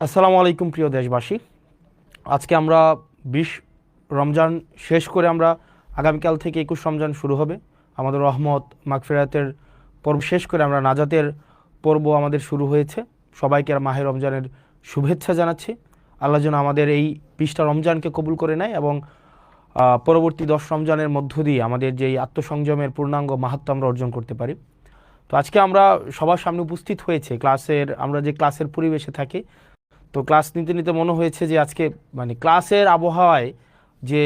আসসালামু আলাইকুম প্রিয় দেশবাসী। আজকে আমরা 20 রমজান শেষ করে আমরা আগামীকাল থেকে 21 রমজান শুরু হবে। আমাদের রহমত মাগফিরাতের পর্ব শেষ করে আমরা নাজাতের পর্ব আমাদের শুরু হয়েছে। সবাইকে মাহে রমজানের শুভেচ্ছা জানাচ্ছি। আল্লাহ যেন আমাদের এই 20টা রমজানকে কবুল করে নেয় এবং পরবর্তী 10 রমজানের মধ্য দিয়ে আমাদের যেই আত্মসংযমের পূর্ণাঙ্গ মাহাত্ম্য আমরা অর্জন করতে পারি। তো আজকে আমরা সবার সামনে উপস্থিত হয়েছে আমরা যে ক্লাসের পরিবেশে থাকি। তো ক্লাস নিতে নিতে মনে হয়েছে যে আজকে ক্লাসের আবহাওয়ায় যে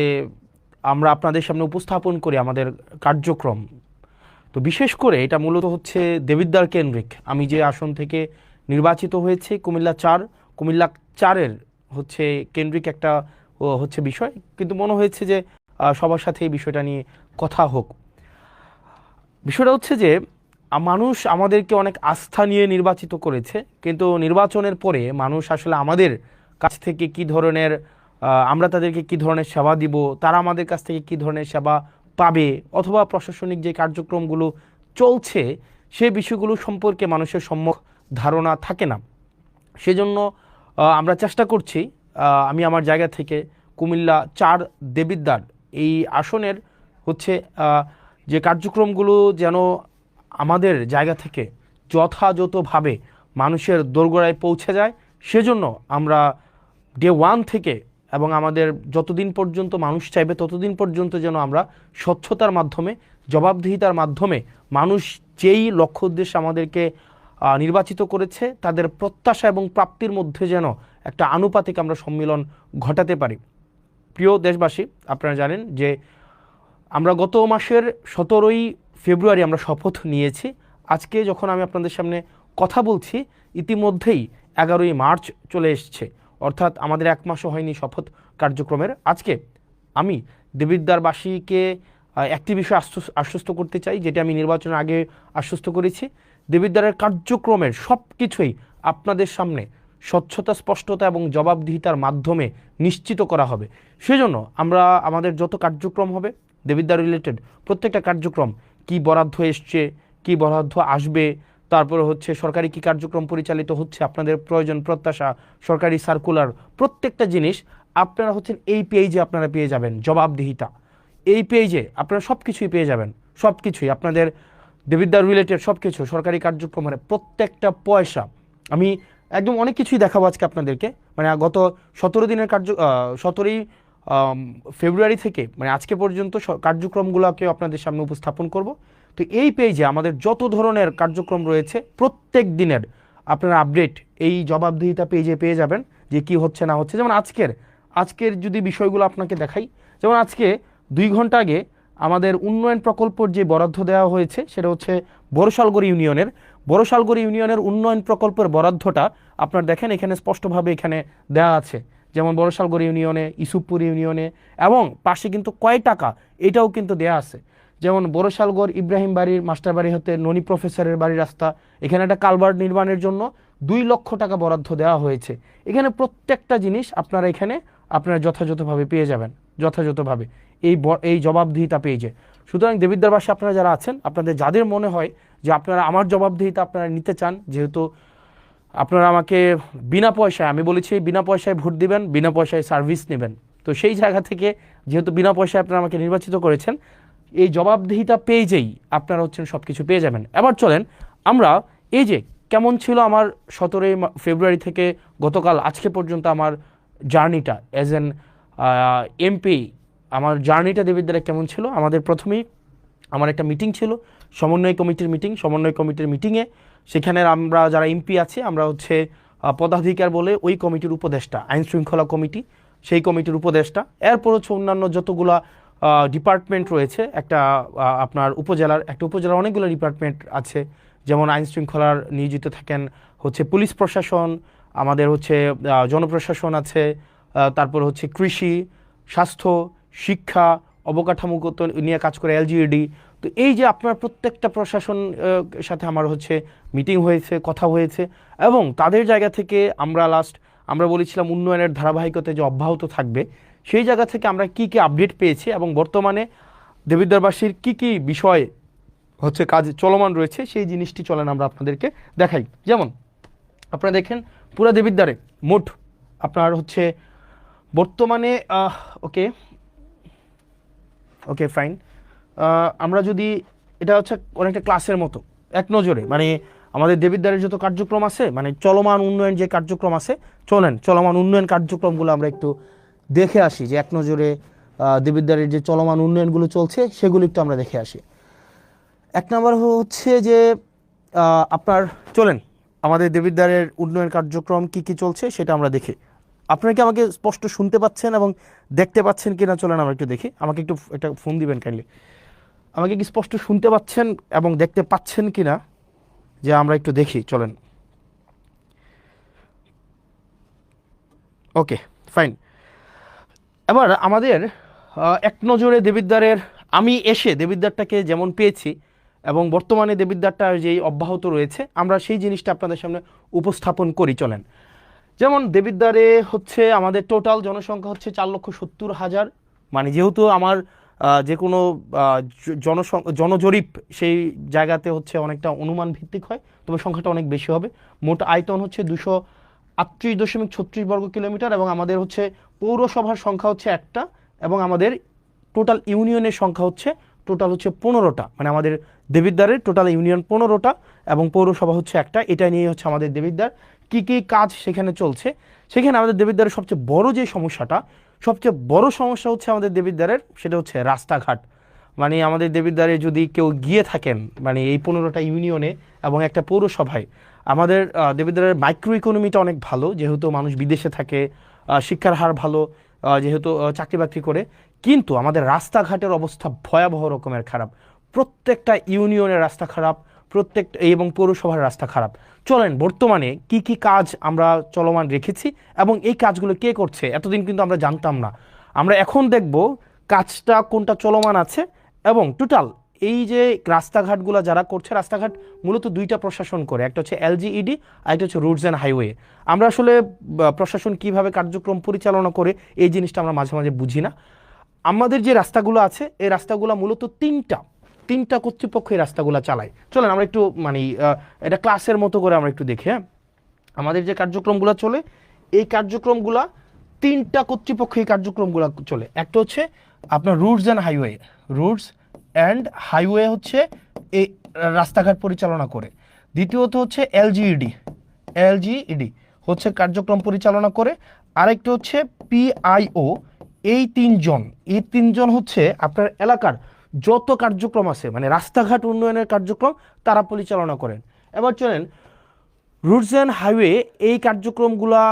আমরা আপনাদের সামনে উপস্থাপন করি আমাদের কার্যক্রম। তো বিশেষ করে এটা মূলত হচ্ছে দেবিদ্বার কেন্দ্রিক। আমি যে আসন থেকে নির্বাচিত হয়েছে কুমিল্লা 4-এর হচ্ছে কেন্দ্রিক একটা হচ্ছে বিষয়, কিন্তু মনে হয়েছে যে সবার সাথে এই বিষয়টা নিয়ে কথা হোক। বিষয়টা হচ্ছে যে মানুষ আমাদেরকে অনেক আস্থা নিয়ে নির্বাচিত করেছে, কিন্তু নির্বাচনের পরে মানুষ আসলে আমাদের কাছ থেকে কি ধরনের আমরা তাদেরকে কি ধরনের সেবা দিব, তারা আমাদের কাছ থেকে কি ধরনের সেবা পাবে, অথবা প্রশাসনিক যে কার্যক্রমগুলো চলছে সেই বিষয়গুলো সম্পর্কে মানুষের সম্যক ধারণা থাকে না। সেজন্য আমরা চেষ্টা করছি, আমি আমার জায়গা থেকে কুমিল্লা 4 দেবিদ্বার এই আসনের হচ্ছে যে কার্যক্রমগুলো যেন আমাদের জায়গা থেকে যথাযথভাবে মানুষের দোরগোড়ায় পৌঁছে যায়, সেজন্য আমরা ডে 1 থেকে এবং আমাদের যতদিন পর্যন্ত মানুষ চাইবে ততদিন পর্যন্ত যেন আমরা স্বচ্ছতার মাধ্যমে, জবাবদিহিতার মাধ্যমে মানুষ যেই লক্ষ্য উদ্দেশ্যে আমাদেরকে নির্বাচিত করেছে তাদের প্রত্যাশা এবং প্রাপ্তির মধ্যে যেন একটা আনুপাতিক আমরা সম্মিলন ঘটাতে পারি। প্রিয় দেশবাসী, আপনারা জানেন যে আমরা গত মাসের 17ই ফেব্রুয়ারি আমরা শপথ নিয়েছি। আজকে যখন আমি আপনাদের সামনে কথা বলছি ইতিমধ্যেই 11ই মার্চ চলে এসছে, অর্থাৎ আমাদের 1 মাসও হয়নি শপথ কার্যক্রমের। আজকে আমি দেবিদ্বারবাসীকে একটি বিষয় আশ্বস্ত করতে চাই, যেটা আমি নির্বাচনের আগে আশ্বস্ত করেছি। দেবিদ্বারের কার্যক্রমের সব কিছুই আপনাদের সামনে স্বচ্ছতা, স্পষ্টতা এবং জবাবদিহিতার মাধ্যমে নিশ্চিত করা হবে। সেজন্য আমরা আমাদের যত কার্যক্রম হবে দেবিদ্বার রিলেটেড প্রত্যেকটা কার্যক্রম, কি বরাদ্দ এসছে, কি বরাদ্দ আসবে, তারপরে হচ্ছে সরকারি কি কার্যক্রম পরিচালিত হচ্ছে, আপনাদের প্রয়োজন প্রত্যাশা, সরকারি সার্কুলার, প্রত্যেকটা জিনিস আপনারা হচ্ছেন এই পেজে আপনারা পেয়ে যাবেন। জবাবদিহিতা এই পেজে আপনারা সব কিছুই পেয়ে যাবেন, সব কিছুই আপনাদের দেবিদ্বার রিলেটেড সব কিছু সরকারি কার্যক্রমের প্রত্যেকটা পয়সা। আমি একদম অনেক কিছুই দেখাবো আজকে আপনাদেরকে। গত 17 দিনের 17ই ফেব্রুয়ারি থেকে আজকে পর্যন্ত কার্যক্রমগুলোকে আপনাদের সামনে উপস্থাপন করব। তো এই পেজে আমাদের যত ধরনের কার্যক্রম রয়েছে প্রত্যেক দিনের আপনারা আপডেট এই জবাবদিহিতা পেজে পেয়ে যাবেন, যে কি হচ্ছে না হচ্ছে। যেমন আজকের যদি বিষয়গুলো আপনাকে দেখাই, যেমন আজকে 2 ঘন্টা আগে আমাদের উন্নয়ন প্রকল্পের যে বরাদ্দ দেওয়া হয়েছে সেটা হচ্ছে বড়শালগড় ইউনিয়নের উন্নয়ন প্রকল্পের বরাদ্দটা আপনারা দেখেন এখানে স্পষ্টভাবে এখানে দেওয়া আছে। যেমন বড়শালগড় ইউনিয়নে, ইসুফপুর ইউনিয়নে এবং পাশে কিন্তু কয় টাকা এটাও কিন্তু দেয়া আছে। যেমন বড়শালগড় ইব্রাহিম বাড়ির মাস্টার বাড়ি হতে ননি প্রফেসরের বাড়ির রাস্তা, এখানে একটা কালভার্ট নির্মাণের জন্য 2 লক্ষ টাকা বরাদ্দ দেওয়া হয়েছে। এখানে প্রত্যেকটা জিনিস আপনারা যথাযথভাবে পেয়ে যাবেন, যথাযথভাবে এই জবাবদিহিতা পেয়েছে। সুতরাং দেবিদ্বারবাসী আপনারা যারা আছেন, আপনাদের যাদের মনে হয় যে আপনারা আমার জবাবদিহিতা আপনারা নিতে চান, যেহেতু আপনারা আমাকে বিনা পয়সায়, আমি বলেছি বিনা পয়সায় ভোট দিবেন, বিনা পয়সায় সার্ভিস নেবেন, তো সেই জায়গা থেকে যেহেতু বিনা পয়সায় আপনারা আমাকে নির্বাচিত করেছেন, এই জবাবদিহিতা পেজেই আপনারা হচ্ছেন সব কিছু পেয়ে যাবেন। এবার চলেন আমরা এই যে কেমন ছিল আমার 17ই ফেব্রুয়ারি থেকে গতকাল আজকে পর্যন্ত আমার জার্নিটা অ্যাজ এন এমপি, আমার জার্নিটা দেবিদ্বারে কেমন ছিল। আমাদের প্রথমেই আমার একটা মিটিং ছিল, সমন্বয় কমিটির মিটিংয়ে সেখানে আমরা যারা এমপি আছি আমরা হচ্ছে পদাধিকার বলে ওই কমিটির উপদেষ্টা, আইন শৃঙ্খলা কমিটি সেই কমিটির উপদেষ্টা। এরপর হচ্ছে অন্যান্য যতগুলা ডিপার্টমেন্ট রয়েছে, আপনার উপজেলার অনেকগুলো ডিপার্টমেন্ট আছে। যেমন আইন শৃঙ্খলার নিয়োজিত থাকেন হচ্ছে পুলিশ প্রশাসন, আমাদের হচ্ছে জনপ্রশাসন আছে, তারপর হচ্ছে কৃষি, স্বাস্থ্য, শিক্ষা, অবকাঠামোগত নিয়ে কাজ করে এলজিইডি। তো এই যে আপনার প্রত্যেকটা প্রশাসন সাথে আমার হচ্ছে মিটিং হয়েছে, কথা হয়েছে, এবং তাদের জায়গা থেকে আমরা বলেছিলাম উন্নয়নের ধারাবাহিকতা যে অব্যাহত থাকবে, সেই জায়গা থেকে আমরা কি আপডেট পেয়েছি এবং বর্তমানে দেবিদ্বারবাসীর কি বিষয় হচ্ছে কাজ চলমান রয়েছে সেই জিনিসটি চলেন আমরা আপনাদেরকে দেখাই। যেমন আপনারা দেখেন পুরা দেবিদ্বারে মোট আপনার হচ্ছে বর্তমানে ওকে ওকে ফাইন, আমরা যদি এটা হচ্ছে অনেকটা ক্লাসের মতো এক নজরে মানে আমাদের দেবিদ্বারের যত কার্যক্রম আছে মানে চলমান উন্নয়ন যে কার্যক্রম আছে, চলেন চলমান উন্নয়ন কার্যক্রমগুলো আমরা একটু দেখে আসি, যে এক নজরে দেবিদ্বারের যে চলমান উন্নয়নগুলো চলছে সেগুলো একটু আমরা দেখে আসি। এক নম্বর হচ্ছে যে আপনার চলেন আমাদের দেবিদ্বারের উন্নয়ন কার্যক্রম কি কি চলছে সেটা আমরা দেখি। আপনারা কি আমাকে স্পষ্ট শুনতে পাচ্ছেন এবং দেখতে পাচ্ছেন কিনা চলেন আমরা একটু দেখি। আমাকে একটু একটা ফোন দিবেন কাইন্ডলি, আমাকে কি স্পষ্ট শুনতে পাচ্ছেন এবং দেখতে পাচ্ছেন কিনা, যে আমরা একটু দেখি চলেন। Okay fine. এবার আমাদের এক নজরে দেবিদ্বারের আমি এসে দেবিদ্বারটাকে যেমন পেয়েছি এবং বর্তমানে দেবিদ্বারটা যেই অব্যাহত রয়েছে আমরা সেই জিনিসটা আপনাদের সামনে উপস্থাপন করি চলেন। যেমন দেবিদ্বারে হচ্ছে আমাদের টোটাল জনসংখ্যা হচ্ছে 4,70,000, মানে যেহেতু আমার যে কোনো জনজরিপ সেই জায়গাতে হচ্ছে অনেকটা অনুমান ভিত্তিক হয়, তবে সংখ্যাটা অনেক বেশি হবে। মোট আয়তন হচ্ছে 238.36 বর্গ কিলোমিটার এবং আমাদের হচ্ছে পৌরসভার সংখ্যা হচ্ছে একটা এবং আমাদের টোটাল ইউনিয়নের সংখ্যা হচ্ছে টোটাল হচ্ছে 15টা, মানে আমাদের দেবিদ্বারের টোটাল ইউনিয়ন 15টা এবং পৌরসভা হচ্ছে একটা। এটা নিয়ে হচ্ছে আমাদের দেবিদ্বার কি কি কাজ সেখানে চলছে। সেখানে আমাদের দেবিদ্বারের সবচেয়ে বড় যে সমস্যাটা, সবচেয়ে বড় সমস্যা হচ্ছে আমাদের দেবিদ্বারের, সেটা হচ্ছে রাস্তাঘাট। মানে আমাদের দেবিদ্বারে যদি কেউ গিয়ে থাকেন মানে এই 15টা ইউনিয়নে এবং একটা পৌরসভায়, আমাদের দেবিদ্বারের মাইক্রো ইকোনমিটা অনেক ভালো, যেহেতু মানুষ বিদেশে থাকে, শিক্ষার হার ভালো, যেহেতু চাকরি বাকরি করে, কিন্তু আমাদের রাস্তাঘাটের অবস্থা ভয়াবহ রকমের খারাপ। প্রত্যেকটা ইউনিয়নের রাস্তা খারাপ, প্রত্যেকটা এবং পৌরসভার রাস্তা খারাপ। চলেন বর্তমানে কি কি কাজ আমরা চলমান রেখেছি এবং এই কাজগুলো কে করছে এতদিন কিন্তু আমরা জানতাম না। আমরা এখন দেখব কাজটা কোনটা চলমান আছে এবং টোটাল এই যে রাস্তাঘাটগুলো যারা করছে, রাস্তাঘাট মূলত দুইটা প্রশাসন করে, একটা হচ্ছে এলজিইডি আর একটা হচ্ছে রুটস অ্যান্ড হাইওয়ে। আমরা আসলে প্রশাসন কিভাবে কার্যক্রম পরিচালনা করে এই জিনিসটা আমরা মাঝে মাঝে বুঝি না। আমাদের যে রাস্তাগুলো আছে এই রাস্তাগুলো মূলত তিনটা কর্তৃপক্ষ এই রাস্তাগুলো চালায়। চলেন আমরা একটু মানে এটা ক্লাসের মতো করে আমরা একটু দেখি। হ্যাঁ, আমাদের যে কার্যক্রমগুলো চলে এই কার্যক্রমগুলা তিনটা কর্তৃপক্ষ এই কার্যক্রমগুলো চলে। একটা হচ্ছে আপনার roots and highway, roots and highway হচ্ছে এই রাস্তাঘাট পরিচালনা করে। দ্বিতীয়ত হচ্ছে এলজিইডি হচ্ছে কার্যক্রম পরিচালনা করে। আরেকটা হচ্ছে পিআইও। এই তিনজন হচ্ছে আপনার এলাকার যত কার্যক্রম আছে মানে রাস্তাঘাট উন্নয়নের কার্যক্রম তারা পরিচালনা করেন। এবার চলেন রুটস অ্যান্ড হাইওয়ে এই কার্যক্রমগুলা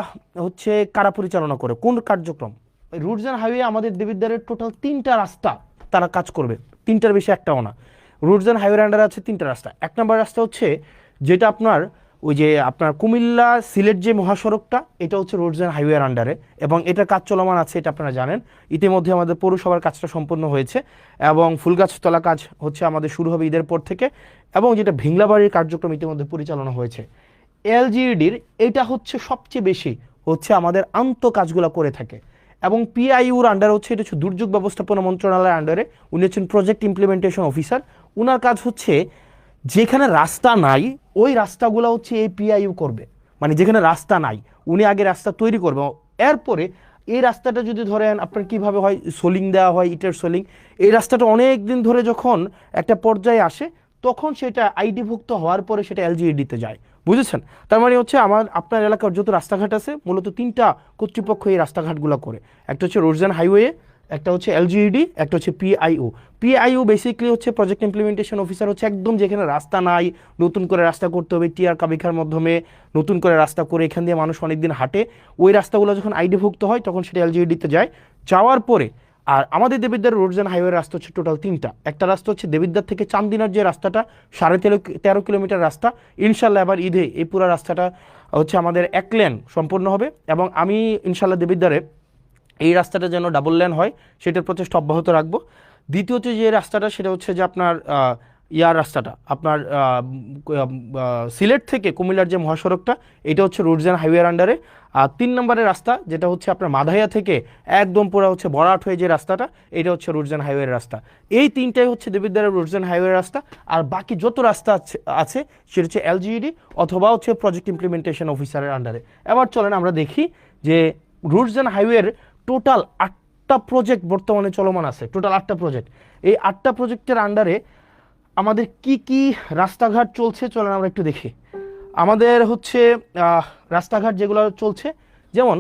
হচ্ছে কারা পরিচালনা করে, কোন কার্যক্রম? রুটস অ্যান্ড হাইওয়ে আমাদের দেবিদ্বারের টোটাল 3টা রাস্তা তারা কাজ করবে, 3টার বেশি একটাও না। রুটস অ্যান্ড হাইওয়ের আন্ডারে আছে 3টা রাস্তা। এক নম্বর রাস্তা হচ্ছে যেটা আপনার ওই যে আপনার কুমিল্লা সিলেট যে মহাসড়কটা, এটা হচ্ছে রোডস অ্যান্ড হাইওয়ের আন্ডারে এবং এটার কাজ চলমান আছে, এটা আপনারা জানেন। ইতিমধ্যে আমাদের পৌরসভার কাজটা সম্পন্ন হয়েছে এবং ফুলগাছতলা কাজ হচ্ছে আমাদের শুরু হবে ঈদের পর থেকে, এবং যেটা ভিংলাবাড়ির কার্যক্রম ইতিমধ্যে পরিচালনা হয়েছে। এলজিইডির এটা হচ্ছে সবচেয়ে বেশি হচ্ছে আমাদের আন্ত কাজগুলো করে থাকে এবং পিআইউর আন্ডারে হচ্ছে এটা হচ্ছে দুর্যোগ ব্যবস্থাপনা মন্ত্রণালয়ের আন্ডারে, উনি হচ্ছেন প্রজেক্ট ইমপ্লিমেন্টেশন অফিসার। উনার কাজ হচ্ছে যেখানে রাস্তা নাই ওই রাস্তাগুলো হচ্ছে এই পিআইইউ করবে, মানে যেখানে রাস্তা নাই উনি আগে রাস্তা তৈরি করবে, এরপরে এই রাস্তাটা যদি ধরেন আপনার কিভাবে হয় সোলিং দেওয়া হয়, ইটের সোলিং, এই রাস্তাটা অনেক দিন ধরে যখন একটা পর্যায়ে আসে তখন সেটা আইডিভুক্ত হওয়ার পরে সেটা এলজিইডিতে যায়, বুঝেছেন? তার মানে হচ্ছে আপনার এলাকার যত রাস্তাঘাট আছে মূলত 3টা কর্তৃপক্ষ এই রাস্তাঘাটগুলো করে। একটা হচ্ছে রোডস অ্যান্ড হাইওয়ে, একটা হচ্ছে এলজিইডি, একটা হচ্ছে পিআইও বেসিক্যালি হচ্ছে প্রজেক্ট ইমপ্লিমেন্টেশন অফিসার, হচ্ছে একদম যেখানে রাস্তা নাই নতুন করে রাস্তা করতে হবে, টিআর কাবিখার মাধ্যমে নতুন করে রাস্তা করে এখান দিয়ে মানুষ অনেকদিন হাঁটে, ওই রাস্তাগুলো যখন আইডিভুক্ত হয় তখন সেটা এলজিইডিতে যায়। যাওয়ার পরে আর আমাদের দেবিদ্বার রোডস অ্যান্ড হাইওয়ে রাস্তা হচ্ছে টোটাল 3টা। একটা রাস্তা হচ্ছে দেবিদ্বার থেকে চান্দিনার যে রাস্তাটা 13.5 কিলোমিটার রাস্তা, ইনশাল্লাহ এবার ঈদে এই পুরো রাস্তাটা হচ্ছে আমাদের 1 লেন সম্পূর্ণ হবে এবং আমি ইনশাল্লাহ দেবিদ্বারে এই রাস্তাটা যেন ডাবল লেন হয় সেটার প্রচেষ্টা অব্যাহত রাখবো। দ্বিতীয়ত যে রাস্তাটা সেটা হচ্ছে যে আপনার ইয়ার রাস্তাটা আপনার সিলেট থেকে কুমিল্লার যে মহাসড়কটা, এটা হচ্ছে রুটস অ্যান্ড হাইওয়ের আন্ডারে। আর 3 নম্বরের রাস্তা যেটা হচ্ছে আপনার মাধাইয়া থেকে একদম পুরো হচ্ছে বরাট হয়ে যে রাস্তাটা, এটা হচ্ছে রুটস অ্যান্ড হাইওয়ের রাস্তা। এই তিনটাই হচ্ছে দেবিদ্বারের রুটস অ্যান্ড হাইওয়ের রাস্তা। আর বাকি যত রাস্তা আছে সেটা হচ্ছে এলজিইডি অথবা হচ্ছে প্রজেক্ট ইমপ্লিমেন্টেশন অফিসারের আন্ডারে। এবার চলেন আমরা দেখি যে রুটস অ্যান্ড হাইওয়ের টোটাল 8টা প্রজেক্ট বর্তমানে চলমান আছে, টোটাল 8টা প্রজেক্ট। এই 8টা প্রজেক্টের আন্ডারে আমাদের কি কি রাস্তাঘাট চলছে চলেন আমরা একটু দেখি। আমাদের হচ্ছে রাস্তাঘাট যেগুলো চলছে, যেমন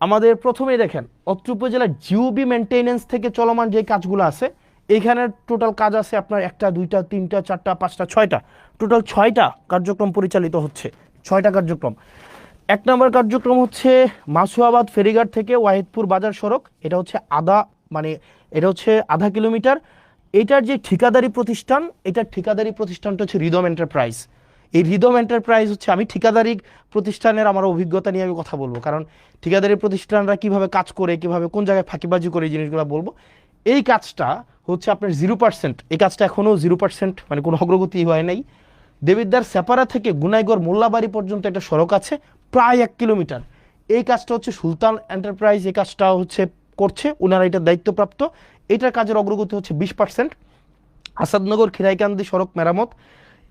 আমাদের প্রথমেই দেখেন অত্র উপজেলার জিওবি মেনটেনেন্স থেকে চলমান যে কাজগুলো আছে, এইখানে টোটাল কাজ আছে আপনার 1টা 2টা 3টা 4টা 5টা 6টা, টোটাল 6টা কার্যক্রম পরিচালিত হচ্ছে, 6টা কার্যক্রম। 1 নম্বর কার্যক্রম হচ্ছে মাসুয়াবাদ ফেরিঘাট থেকে ওয়াহিদপুর বাজার সড়ক, এটা হচ্ছে এটা হচ্ছে আধা কিলোমিটার। এটার যে ঠিকাদারি প্রতিষ্ঠান, এটার ঠিকাদারি প্রতিষ্ঠানটা হচ্ছে রিদম এন্টারপ্রাইজ। এই রিদম এন্টারপ্রাইজ হচ্ছে, আমি ঠিকাদারি প্রতিষ্ঠানের আমার অভিজ্ঞতা নিয়ে আমি কথা বলবো, কারণ ঠিকাদারি প্রতিষ্ঠানরা কিভাবে কাজ করে, কিভাবে কোন জায়গায় ফাঁকিবাজি করে, এই জিনিসগুলো বলবো। এই কাজটা হচ্ছে আপনার 0%, এই কাজটা এখনও 0%, মানে কোনো অগ্রগতি হয় নাই। দেবিদ্বার সেপারা থেকে গুনাইগড় মোল্লাবাড়ি পর্যন্ত একটা সড়ক আছে প্রায় 1 কিলোমিটার। এই কাজটা হচ্ছে সুলতান এন্টারপ্রাইজ, এই কাজটা হচ্ছে করছে, ওনারা এটার দায়িত্বপ্রাপ্ত। এটার কাজের অগ্রগতি হচ্ছে 20%। আসাদনগর খিরাইকান্দি সড়ক মেরামত,